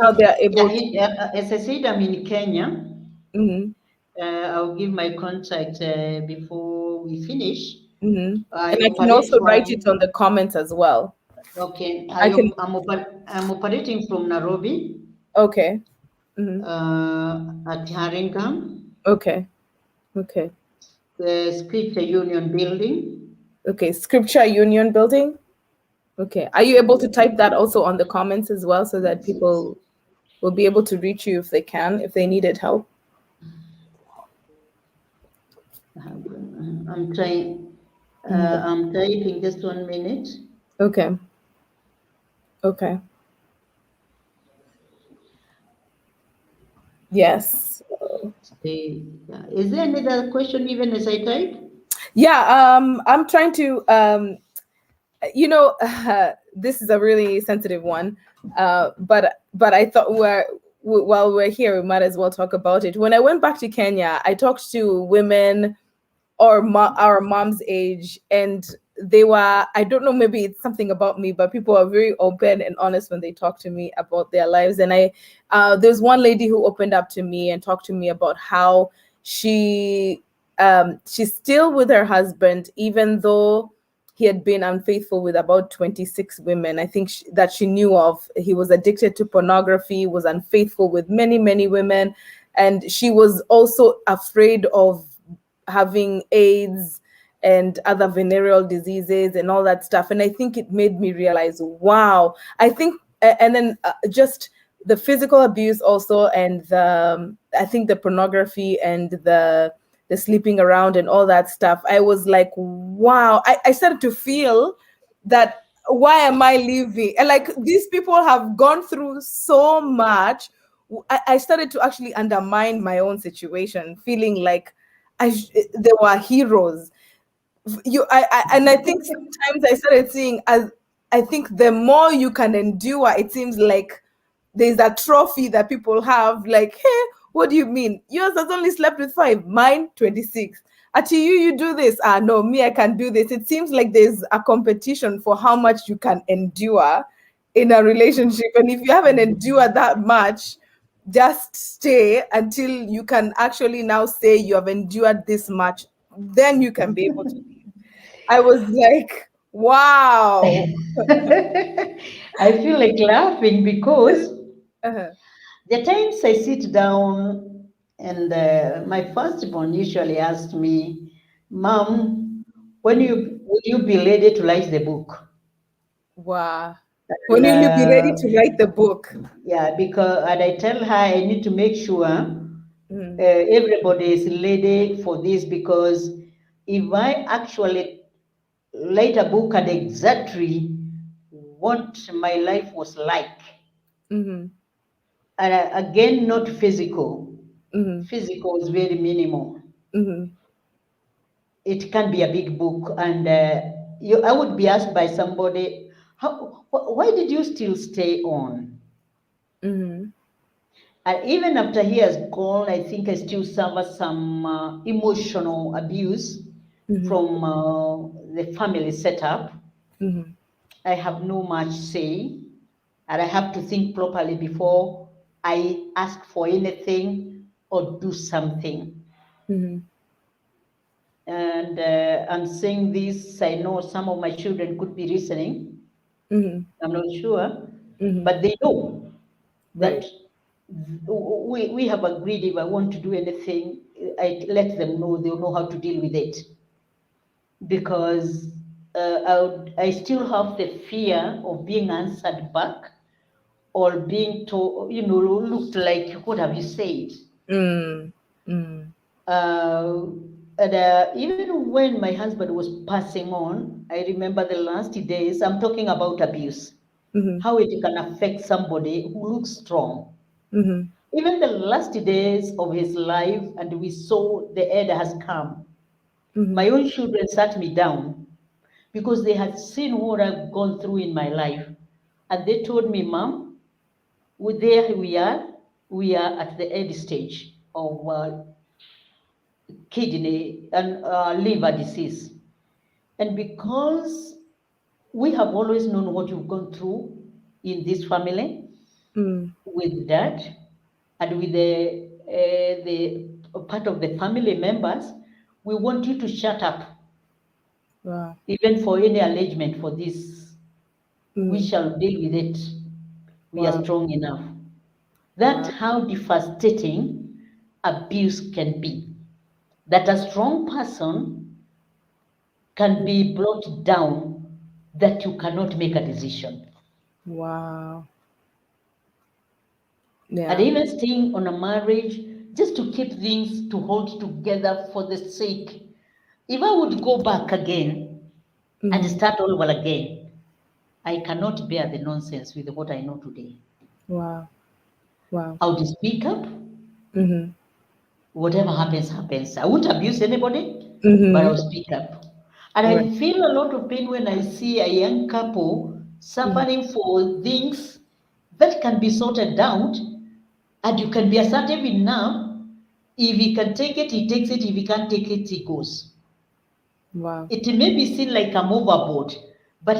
how they're Yeah, able to. as I said, I'm in Kenya. Mhm, I'll give my contact before we finish. mhm. I And I can operate also write it from, on the comments as well. okay, I can. I'm operating from Nairobi, Okay. Mhm. at Haringam, Okay. Okay. the Scripture Union Building. Okay. Scripture Union Building. Okay. Are you able to type that also on the comments as well so that people will be able to reach you if they can, if they needed help? I'm trying, Mhm. I'm typing, just 1 minute. Okay. Okay. Yes. Is there any other question even as I type? Yeah. I'm trying to. This is a really sensitive one. But I thought while we're here, we might as well talk about it. When I went back to Kenya, I talked to women or our mom's age, and they were, I don't know, maybe it's something about me, but people are very open and honest when they talk to me about their lives. And there's one lady who opened up to me and talked to me about how she she's still with her husband even though he had been unfaithful with about 26 women. I think that she knew of. He was addicted to pornography, was unfaithful with many, many women, and she was also afraid of having AIDS and other venereal diseases and all that stuff. And I think it made me realize, wow, I think, and then just the physical abuse also, and I think the pornography and the sleeping around and all that stuff. I was like, wow, I started to feel that why am I leaving? And like these people have gone through so much. I started to actually undermine my own situation, feeling like they were heroes. And I think sometimes I started seeing as I think the more you can endure, it seems like there's a trophy that people have. Like, hey, what do you mean? Yours has only slept with 5, mine 26. Ati you do this. Ah, no, me I can do this. It seems like there's a competition for how much you can endure in a relationship, and if you haven't endured that much, just stay until you can actually now say you have endured this much, then you can be able to leave. I was like, wow. I feel like laughing because Uh-huh. the times I sit down and my firstborn usually asks me, Mom, when will you be ready to write the book? Wow. When And will you be ready to write the book? yeah, because and I tell her I need to make sure Mm, everybody is ready for this because if I actually write a book and exactly what my life was like, mm-hmm, and again, not physical. mm-hmm, Physical is very minimal. mm-hmm, It can be a big book, and I would be asked by somebody, why did you still stay on? mm-hmm, And even after he has gone, I think I still suffer some emotional abuse mm-hmm, from the family setup. mm-hmm, I have no much say, and I have to think properly before I ask for anything or do something. mm-hmm, And I'm saying this, I know some of my children could be listening. mm-hmm, I'm not sure, mm-hmm. but they know that Right. we have agreed if I want to do anything, I let them know, they'll know how to deal with it. Because I still have the fear of being answered back or being told, looked like, what have you said? Mm. Mm. Uh, and even when my husband was passing on, I remember the last days, I'm talking about abuse, Mhm. how it can affect somebody who looks strong. Mhm. Even the last days of his life, and we saw the end has come. My Mhm. own children sat me down because they had seen what I've gone through in my life. And they told me, Mom, there we are at the end stage of kidney and liver disease. And because we have always known what you've gone through in this family Mm. with dad and with the part of the family members, we want you to shut up, Wow. even for any arrangement for this. We Mm. shall deal with it. We are Wow. strong enough. That's Wow. how devastating abuse can be. That a strong person can be brought down, that you cannot make a decision. Wow. And Yeah. even staying on a marriage just to keep things to hold together for the sake. If I would go back again and Mhm. start all over again, I cannot bear the nonsense with what I know today. Wow. Wow. I would speak up. Mhm. Whatever happens, happens. I won't abuse anybody, but Mhm. I'll speak up. And Right. I feel a lot of pain when I see a young couple Mhm. suffering for things that can be sorted out, and you can be assertive enough. If he can take it, he takes it. If he can't take it, he goes. Wow. It may be seen like I'm overboard, but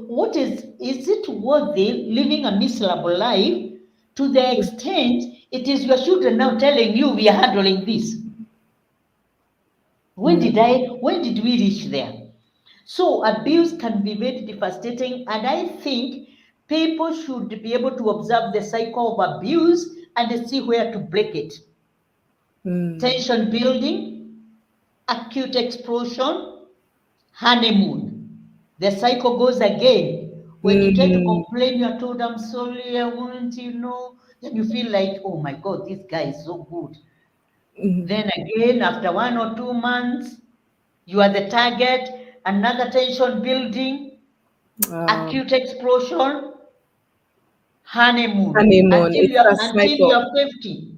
what is it worthy living a miserable life to the extent it is your children now telling you we are handling this? Mm. When did we reach there? So abuse can be very devastating, and I think people should be able to observe the cycle of abuse and see where to break it. Mm. Tension building, acute explosion, honeymoon. The cycle goes again. When you try to Mm. complain, you're told, I'm sorry, I won't, then you feel like, oh my God, this guy is so good. Mhm. Then again, after 1 or 2 months, you are the target, another tension building, Wow. acute explosion, honeymoon, Honeymoon. It's a until you cycle. are 50.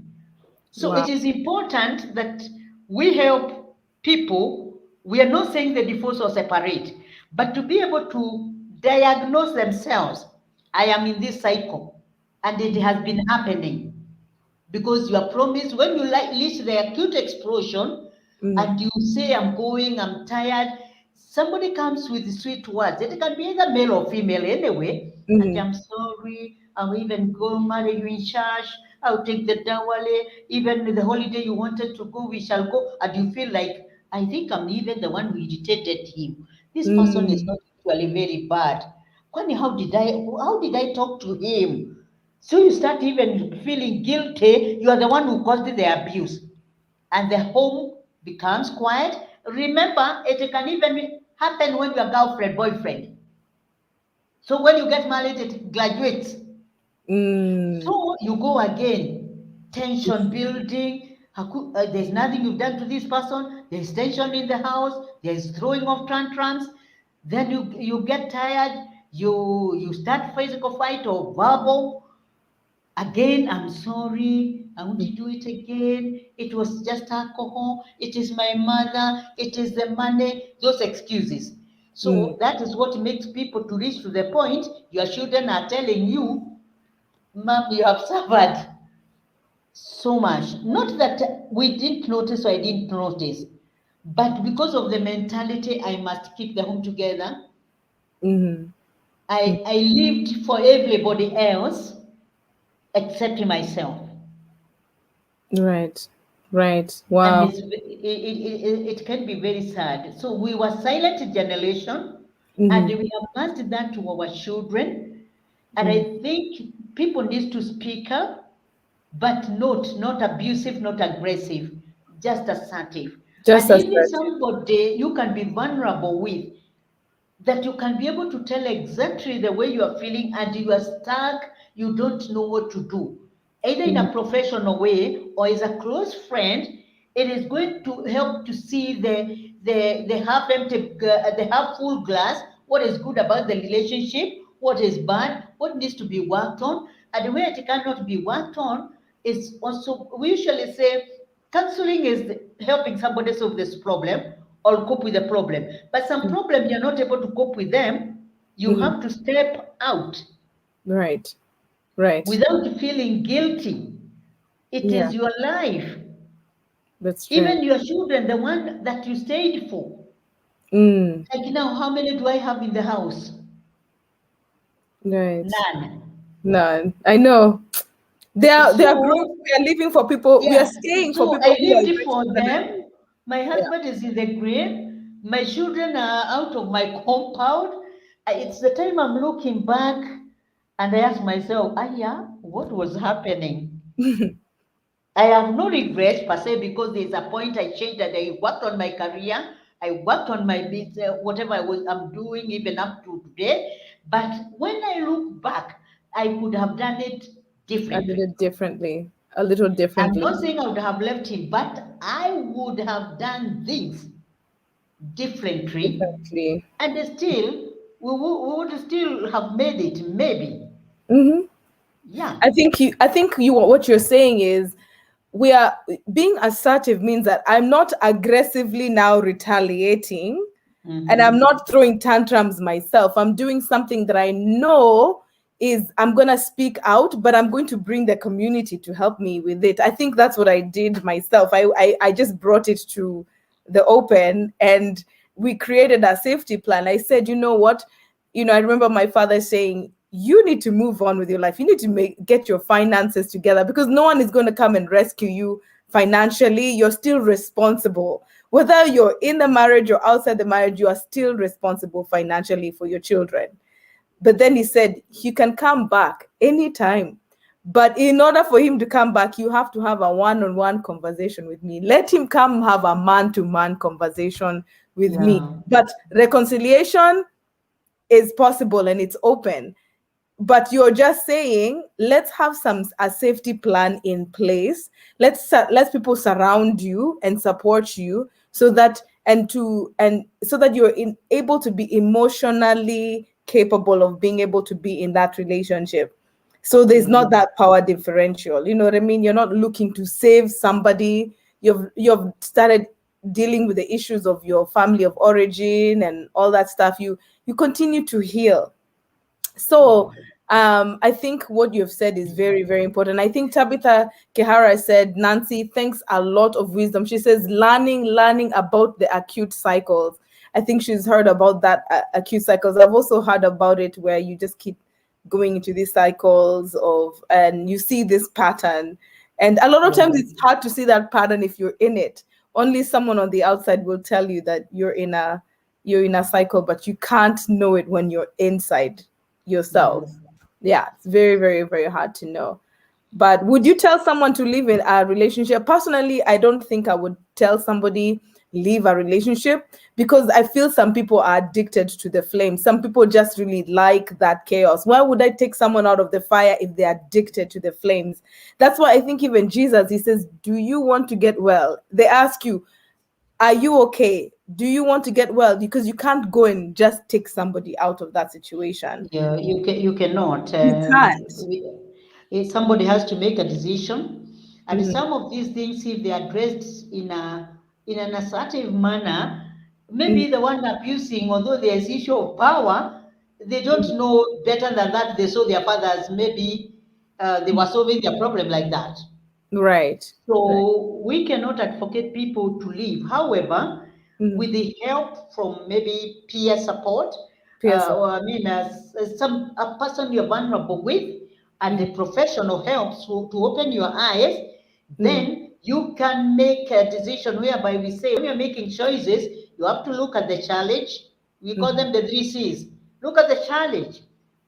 So Wow. it is important that we help people. We are not saying the divorce or separate, but to be able to diagnose themselves. I am in this cycle, and it has been happening because you are promised when you reach the acute explosion Mm. and you say, I'm going, I'm tired, somebody comes with sweet words. It can be either male or female anyway, that Mhm. I'm sorry, I'll even go marry you in church, I'll take the dowry, even the holiday you wanted to go, we shall go. And you feel like, I think I'm even the one who irritated him. This person is Mm. not actually very bad. Kwani, how did I talk to him? So you start even feeling guilty. You are the one who caused the abuse. And the home becomes quiet. Remember, it can even happen when you're girlfriend, boyfriend. So when you get married, it graduates. Mm. So you go again, tension building. There's nothing you've done to this person. There's tension in the house. There's throwing of tantrums. Then you get tired. You start physical fight or verbal. Again, I'm sorry. I want to do it again. It was just alcohol. It is my mother. It is the money. Those excuses. Mm. So that is what makes people to reach to the point your children are telling you, Mom, you have suffered so much. Not that we didn't notice or I didn't notice, but because of the mentality, I must keep the home together. Mhm. I lived for everybody else except myself. Right. Right. And Wow. it can be very sad. So we were silent generation, and Mhm. we have passed that to our children. And Mm. I think people need to speak up. but not abusive, not aggressive, just assertive. Just And even assertive. somebody you can be vulnerable with, that you can be able to tell exactly the way you are feeling and you are stuck, you don't know what to do, either in Mhm. a professional way or as a close friend. It is going to help to see the half empty, the half full glass, what is good about the relationship, what is bad, what needs to be worked on, and where it cannot be worked on is also, we usually say, counseling is helping somebody solve this problem or cope with the problem. But some problem you're not able to cope with them, you Mhm. have to step out Right. Right. without feeling guilty. It Yeah, is your life. that's true. Even your children, the one that you stayed for. Mm. Like now, how many do I have in the house? Right. None. No, I know. They are growing. So, We are living for people. We are yeah, staying for so I people who are lived going to for come and them. My yeah. husband is in the grave. My children are out of my compound. It's the time I'm looking back and I ask myself, ah, yeah, what was happening? I have no regrets per se because there's a point I changed and I worked on my career. I worked on my business, whatever I'm doing, even up to today. But when I look back, I could have done it I did differently. it differently, a little I'm differently. not saying I would have left him, but I would have done things differently, Differently. and still we would still have made it, maybe. Hmm. Yeah. I think you what you're saying is we are being assertive means that I'm not aggressively now retaliating and I'm Mm-hmm. not throwing tantrums myself. I'm doing something that I know is I'm going to speak out, but I'm going to bring the community to help me with it. I think that's what I did myself. I just brought it to the open and we created a safety plan. I said, you know what? I remember my father saying, you need to move on with your life. You need to get your finances together because no one is going to come and rescue you financially. You're still responsible. Whether you're in the marriage or outside the marriage, you are still responsible financially for your children. But then he said, you can come back anytime. But in order for him to come back, you have to have a one on one conversation with me. Let him come have a man to man conversation with me. Yeah. But reconciliation is possible and it's open, but you're just saying let's have a safety plan in place. Let people surround you and support you so that and so that you're able to be emotionally capable of being able to be in that relationship, so there's not Mm-hmm. that power differential. You know what I mean? You're not looking to save somebody. You've started dealing with the issues of your family of origin and all that stuff. You continue to heal. So I think what you've said is very, very important. I think Tabitha Kehara said, Nancy, thanks a lot of wisdom. She says, learning about the acute cycles. I think she's heard about that acute cycles. I've also heard about it where you just keep going into these cycles and you see this pattern. And a lot of Yeah. times it's hard to see that pattern if you're in it. Only someone on the outside will tell you that you're in a cycle, but you can't know it when you're inside Yeah. yourself. Yeah, it's very, very, very hard to know. But would you tell someone to leave in a relationship? Personally, I don't think I would tell somebody leave a relationship because I feel some people are addicted to the flame. Some people just really like that chaos. Why would I take someone out of the fire if they're addicted to the flames? That's why I think even Jesus, he says, do you want to get well? They ask you, are you okay? Do you want to get well? Because you can't go and just take somebody out of that situation. Yeah, you cannot. You can't. Somebody has to make a decision, and Mhm. some of these things, if they are addressed in an assertive manner, maybe the one abusing, although there's issue of power, they don't Mhm. know better than that. They saw their fathers, maybe they were solving their problem like that. Right. Right. So we cannot advocate people to leave. However, Mhm. with the help from maybe peer support, Peer support. or I mean, as a person you're vulnerable with, and Mhm. the professional helps to open your eyes, Mhm. then you can make a decision whereby we say when you're making choices, you have to look at the challenge. We call Mhm. them the three C's. Look at the challenge.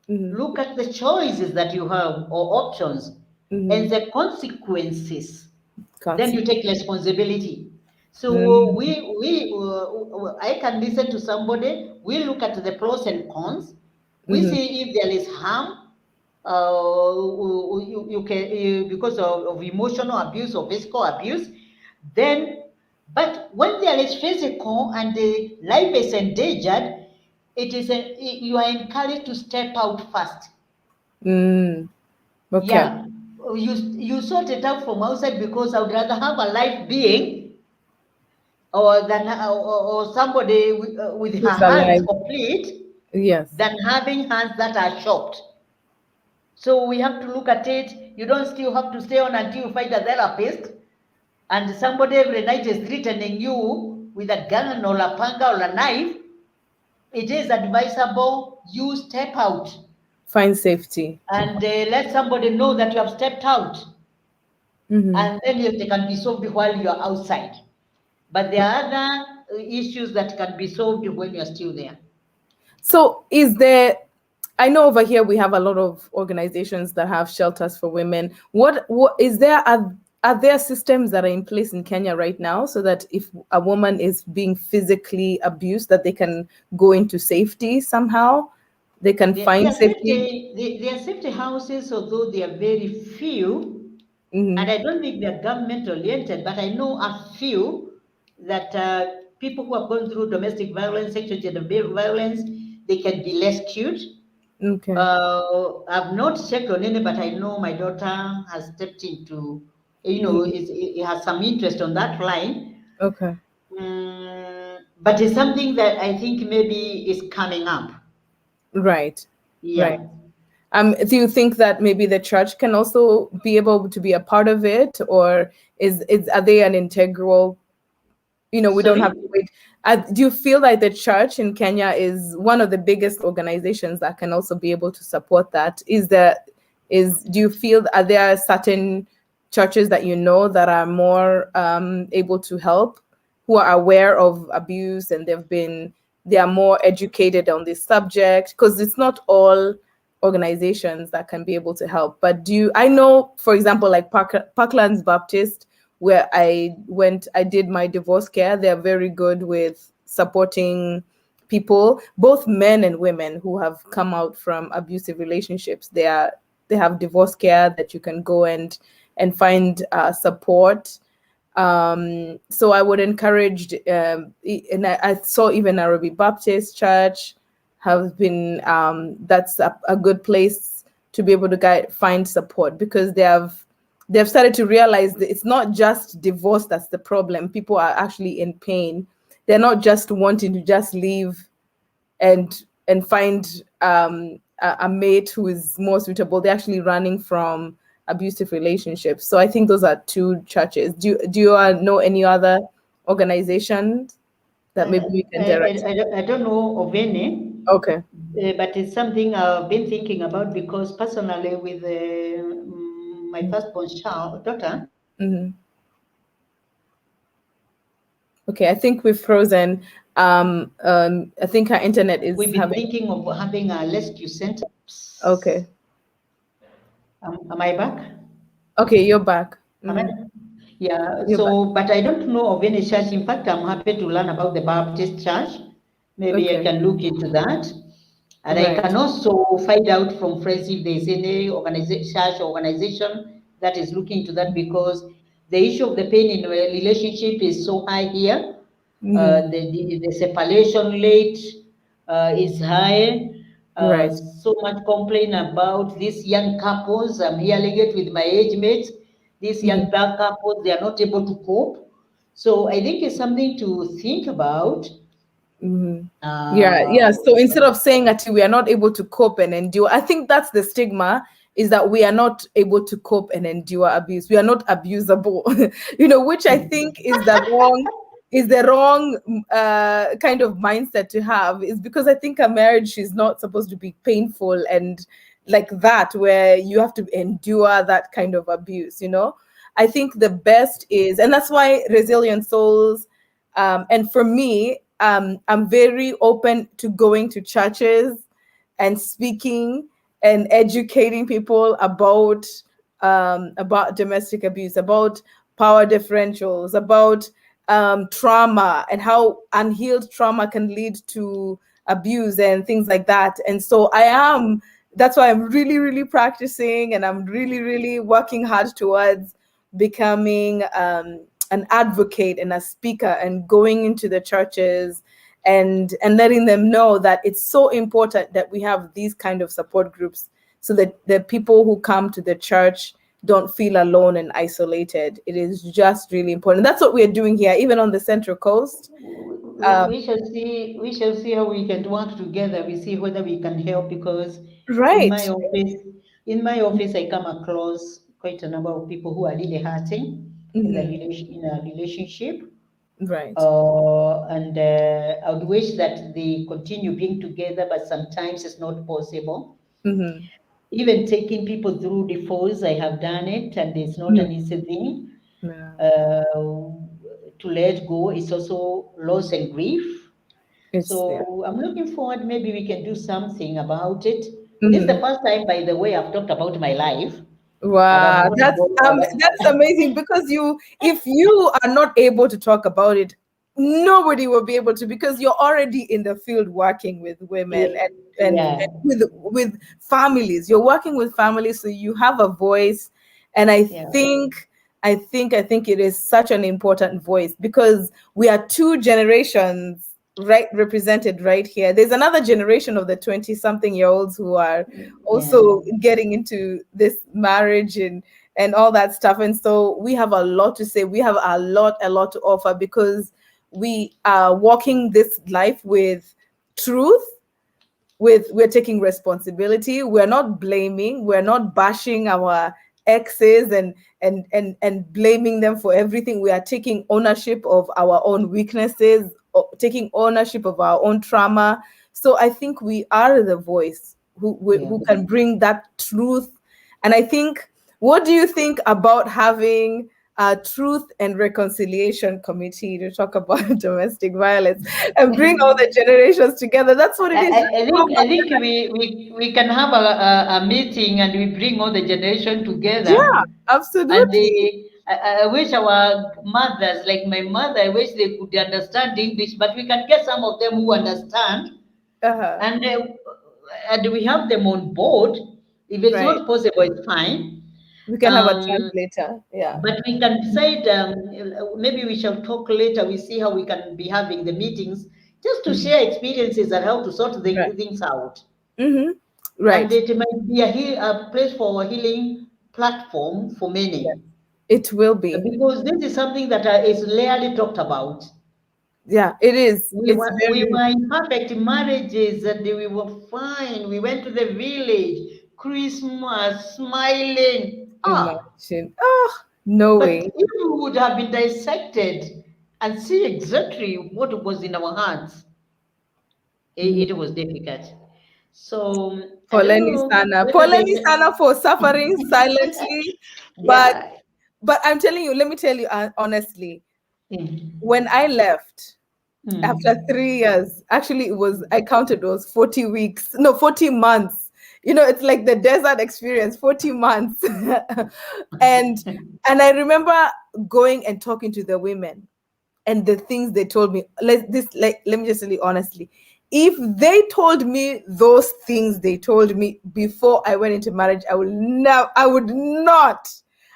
Mhm. Look at the choices that you have or options. and the consequences, then Got you it. take responsibility. So Mm, I can listen to somebody. We look at the pros and cons. We mhm, see if there is harm. You can because of emotional abuse or physical abuse. Then, but when there is physical and the life is endangered, you are encouraged to step out fast. mm, okay. Yeah, you sort it out from outside because I would rather have a life being or somebody with her Who's hands alive? complete Yes. than having hands that are chopped. So we have to look at it. You don't still have to stay on until you find a therapist, and somebody every night is threatening you with a gun or a panga or a knife. It is advisable you step out Find safety. and let somebody know that you have stepped out, Hmm. and then they can be solved while you are outside. But there are other issues that can be solved when you are still there. So is there, I know over here we have a lot of organizations that have shelters for women. What is there, are there systems that are in place in Kenya right now so that if a woman is being physically abused, that they can go into safety somehow? They can There find are safety? safety houses, although they are very few, and Hmm. I don't think they're government oriented, but I know a few that people who have gone through domestic violence, sexual gender violence, they can be rescued. Okay. I've not checked on any, but I know my daughter has stepped into, Mhm. it has some interest on that line. Okay. But it's something that I think maybe is coming up. Right. Right. Yeah. Do you think that maybe the church can also be able to be a part of it, or is are they an integral, we don't have Sorry? to wait. Do you feel like the church in Kenya is one of the biggest organizations that can also be able to support that? Do you feel, are there certain churches that that are more able to help, who are aware of abuse, and they are more educated on this subject? Because it's not all organizations that can be able to help. But I know, for example, like Parklands Baptist, where I did my divorce care. They're very good with supporting people, both men and women who have come out from abusive relationships. They have divorce care that you can go and find support. So I would encourage, and I saw even Nairobi Baptist Church have been, that's a good place to be able to find support, because they've started to realize that it's not just divorce that's the problem. People are actually in pain. They're not just wanting to just leave and find a mate who is more suitable. They're actually running from abusive relationships. So I think those are two churches. Do you know any other organizations that maybe we can direct? I don't know of any, Okay. but it's something I've been thinking about because personally, with my firstborn child, daughter, Hmm. Okay, I think we've frozen. I think our internet is we've been having. thinking of having a rescue center. Okay. Am I back? Okay, you're back. Am I? Hmm. Yeah, You're back. so, but I don't know of any church. In fact, I'm happy to learn about the Baptist church. Maybe I Okay. can look into that. And I Right. can also find out from friends if there's any church or organization that is looking into that because the issue of the pain in a relationship is so high here. Hmm. The separation rate is high. Right. So much complaint about these young couples. I'm hearing it with my age mates. These young Hmm. black couples, they are not able to cope. So I think it's something to think about. Hmm. Yeah, Uh, yeah. So instead of saying that we are not able to cope and endure, I think that's the stigma, is that we are not able to cope and endure abuse. We are not abusable, which I think is the wrong kind of mindset to have. Is because I think a marriage is not supposed to be painful and like that, where you have to endure that kind of abuse. I think the best is, and that's why Resilient Souls, and for me, I'm very open to going to churches and speaking and educating people about about domestic abuse, about power differentials, about trauma, and how unhealed trauma can lead to abuse and things like that. And so that's why I'm really, really practicing, and I'm really, really working hard towards becoming an advocate and a speaker, and going into the churches and letting them know that it's so important that we have these kind of support groups, so that the people who come to the church don't feel alone and isolated. It is just really important. That's what we're doing here, even on the Central Coast. Um, We shall see. We shall see how we can work together. We see whether we can help, because in right. my office, in my office, I come across quite a number of people who are really hurting in the Hmm. in a relationship. Right. And I would wish that they continue being together, but sometimes it's not possible. Hmm. Even taking people through divorce, I have done it, and it's not an easy thing. Yeah. To let go is also loss and grief. Yeah. So I'm looking forward, maybe we can do something about it. This is the Hmm. first time, by the way, I've talked about my life. I have Wow, not that's amazing, because if you are not able to talk about it, nobody will be able to, because you're already in the field working with women and Yeah, with families. You're working with families, so you have a voice, and yeah, I think it is such an important voice, because we are two generations right represented right here. There's another generation of the 20 something year olds who are yeah. also getting into this marriage and all that stuff, and so we have a lot to say. We have a lot to offer, because we are walking this life with truth, we're taking responsibility, we're not blaming, we're not bashing our exes and blaming them for everything. We are taking ownership of our own weaknesses, taking ownership of our own trauma. So I think we are the voice Yeah. who can bring that truth. And I think, what do you think about having a truth and reconciliation committee to talk about domestic violence and bring all the generations together? That's what it is. I think we can have a meeting, and we bring all the generation together. Yeah, And absolutely. I wish our mothers, like my mother, I wish they could understand English, but we can get some of them who understand, Uh-huh. and we have them on board. If it's Right. not possible, it's fine. We can have a Um, translator. Yeah. but we can decide, maybe we shall talk later. We see how we can be having the meetings, just to Mhm. share experiences and how to sort Right. things out. Hmm. And Right. it might be a place for a healing platform for Yes. many, It will be. because this is something that is rarely talked about. Yeah, it is. It's We very, were in perfect marriages, and we were fine. We went to the village, Christmas, smiling. imagine. Oh, no But way. if we would have been dissected and see exactly what was in our hearts, No. it was difficult. So I don't Poleni know sana. whether Poleni sana for suffering silently. But yeah. I'm telling you, let me tell you honestly, Mm. when I left after Mm. 3 years, actually it was, I counted those 40 weeks, no, 40 months. It's like the desert experience, 40 months. and and I remember going and talking to the women, and the things they told me. Let me just tell you honestly, if they told me those things they told me before I went into marriage, I would not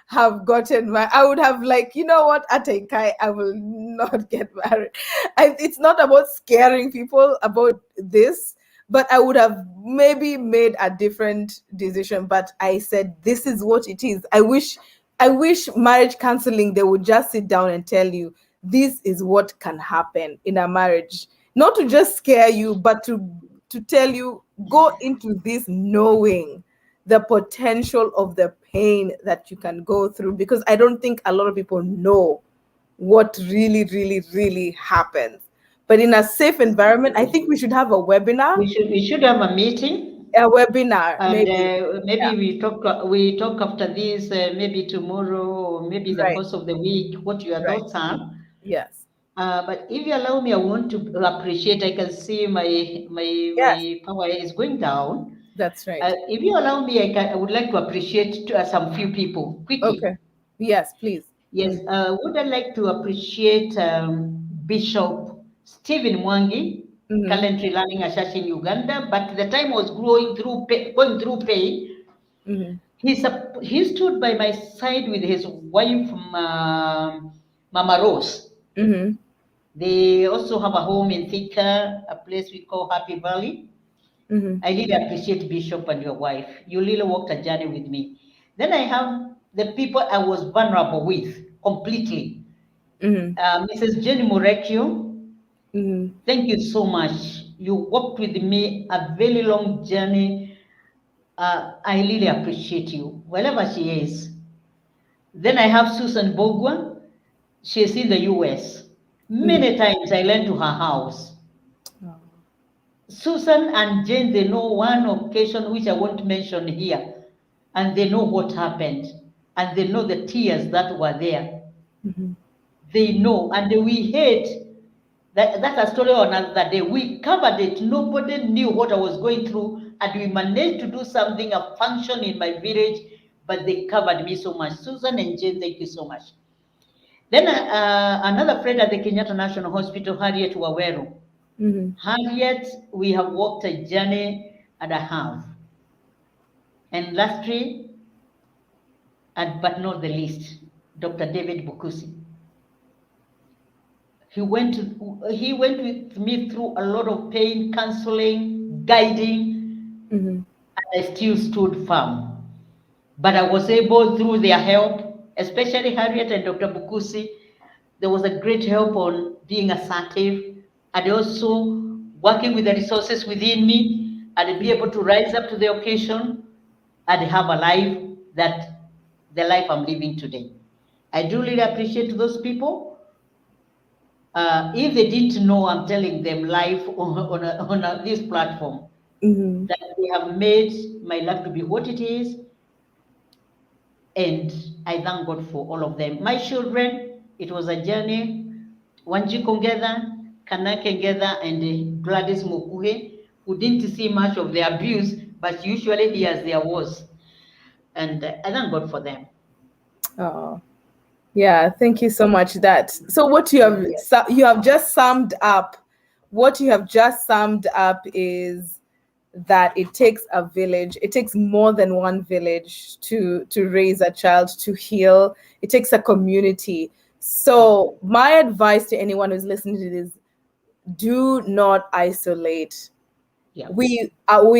have gotten married. I would have, like, you know what, Atekai, I will not get married. It's not about scaring people about this, but I would have maybe made a different decision. But I said, this is what it is. I wish marriage counseling, they would just sit down and tell you, this is what can happen in a marriage. Not to just scare you, but to tell you, go into this knowing the potential of the pain that you can go through, because I don't think a lot of people know what really, really, really happens. But in a safe environment, I think we should have a webinar, We should have a meeting, and maybe. maybe Yeah, we talk after this, maybe tomorrow, or maybe the right, course of the week, what your right. thoughts are. Yes, But if you allow me, I want to appreciate. I can see my yes, power is going down. That's right. If you allow me, I would like to appreciate some few people quickly. Okay. Yes, please. Yes, would I like to appreciate Bishop Stephen Mwangi, Mm-hmm. currently running a church in Uganda, but the time was going through pain. Mm-hmm. He stood by my side with his wife, Mama Rose. Mm-hmm. They also have a home in Thika, a place we call Happy Valley. Mm-hmm. I really appreciate Bishop and your wife. You really walked a journey with me. Then I have the people I was vulnerable with completely. Mm-hmm. Mrs. Jenny Murekio, Mm-hmm. thank you so much. You walked with me a very long journey. I really appreciate you, wherever she is. Then I have Susan Bogwa. She's in the US. Mm-hmm. Many times I went to her house. Oh. Susan and Jane, they know one occasion which I won't mention here, and they know what happened, and they know the tears that were there. Mm-hmm. They know, and we hate that. That's a story on another day. We covered it. Nobody knew what I was going through, and we managed to do something, a function in my village, but they covered me so much. Susan and Jane, thank you so much. Then another friend at the Kenyatta National Hospital, Harriet Waweru. Mm-hmm. Harriet, we have walked a journey and a half. And lastly, and but not the least, Dr. David Bukusi. He went with me through a lot of pain, counseling, guiding, Mm-hmm. and I still stood firm. But I was able through their help, especially Harriet and Dr. Bukusi, there was a great help on being assertive and also working with the resources within me and be able to rise up to the occasion and have a life that the life I'm living today. I do really appreciate those people. If they didn't know, I'm telling them live on this platform Mm-hmm. that they have made my life to be what it is, and I thank God for all of them. My children, it was a journey. Wanjiko Ngetha, Kanake Ngetha, and Gladys Mukuhe, who didn't see much of the abuse, but usually hears their words. And I thank God for them. Oh. Yeah, thank you so much. That so what you have just summed up. What you have just summed up is that it takes a village. It takes more than one village to raise a child, to heal. It takes a community. So my advice to anyone who's listening to this: do not isolate. Yeah. We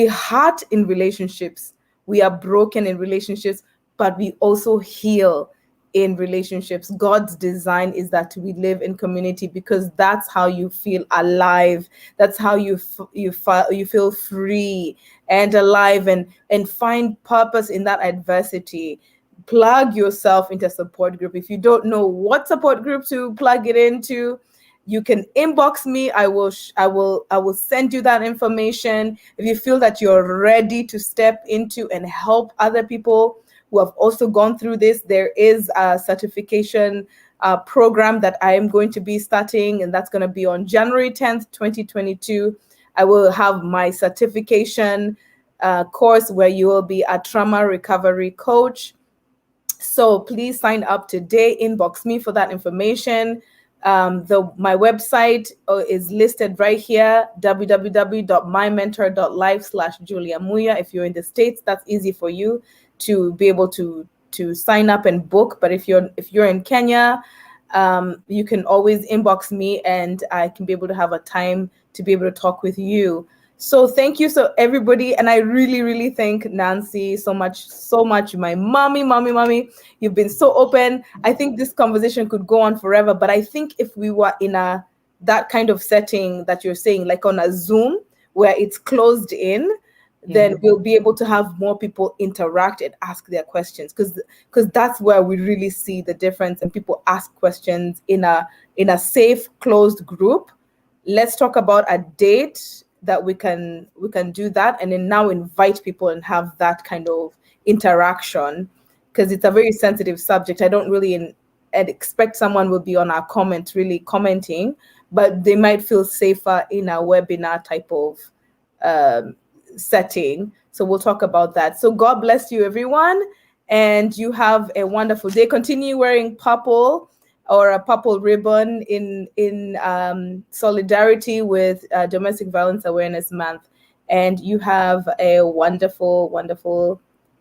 hurt in relationships, we are broken in relationships, but we also heal in relationships. God's design is that we live in community, because that's how you feel alive. That's how you feel free and alive, and find purpose in that adversity. Plug yourself into a support group. If you don't know what support group to plug it into, you can inbox me. I will send you that information. If you feel that you're ready to step into and help other people who have also gone through this, there is a certification program that I am going to be starting, and that's going to be on January 10th, 2022. I will have my certification course where you will be a trauma recovery coach. So please sign up today. Inbox me for that information. My website is listed right here: www.mymentor.life/Julia Muya. If you're in the States, that's easy for you to be able to sign up and book. But if you're in Kenya, you can always inbox me, and I can be able to have a time to be able to talk with you. So thank you, so everybody, and I really, really thank Nancy so much, so much. My mommy, you've been so open. I think this conversation could go on forever, but I think if we were in that kind of setting that you're saying, like on a Zoom where it's closed in, then we'll be able to have more people interact and ask their questions, because that's where we really see the difference, and people ask questions in a safe, closed group. Let's talk about a date that we can do that, and then now invite people and have that kind of interaction, because it's a very sensitive subject. I don't really I'd expect someone will be on our comment really commenting, but they might feel safer in a webinar type of setting. So we'll talk about that. So God bless you, everyone, and you have a wonderful day. Continue wearing purple or a purple ribbon in solidarity with Domestic Violence Awareness Month. And you have a wonderful, wonderful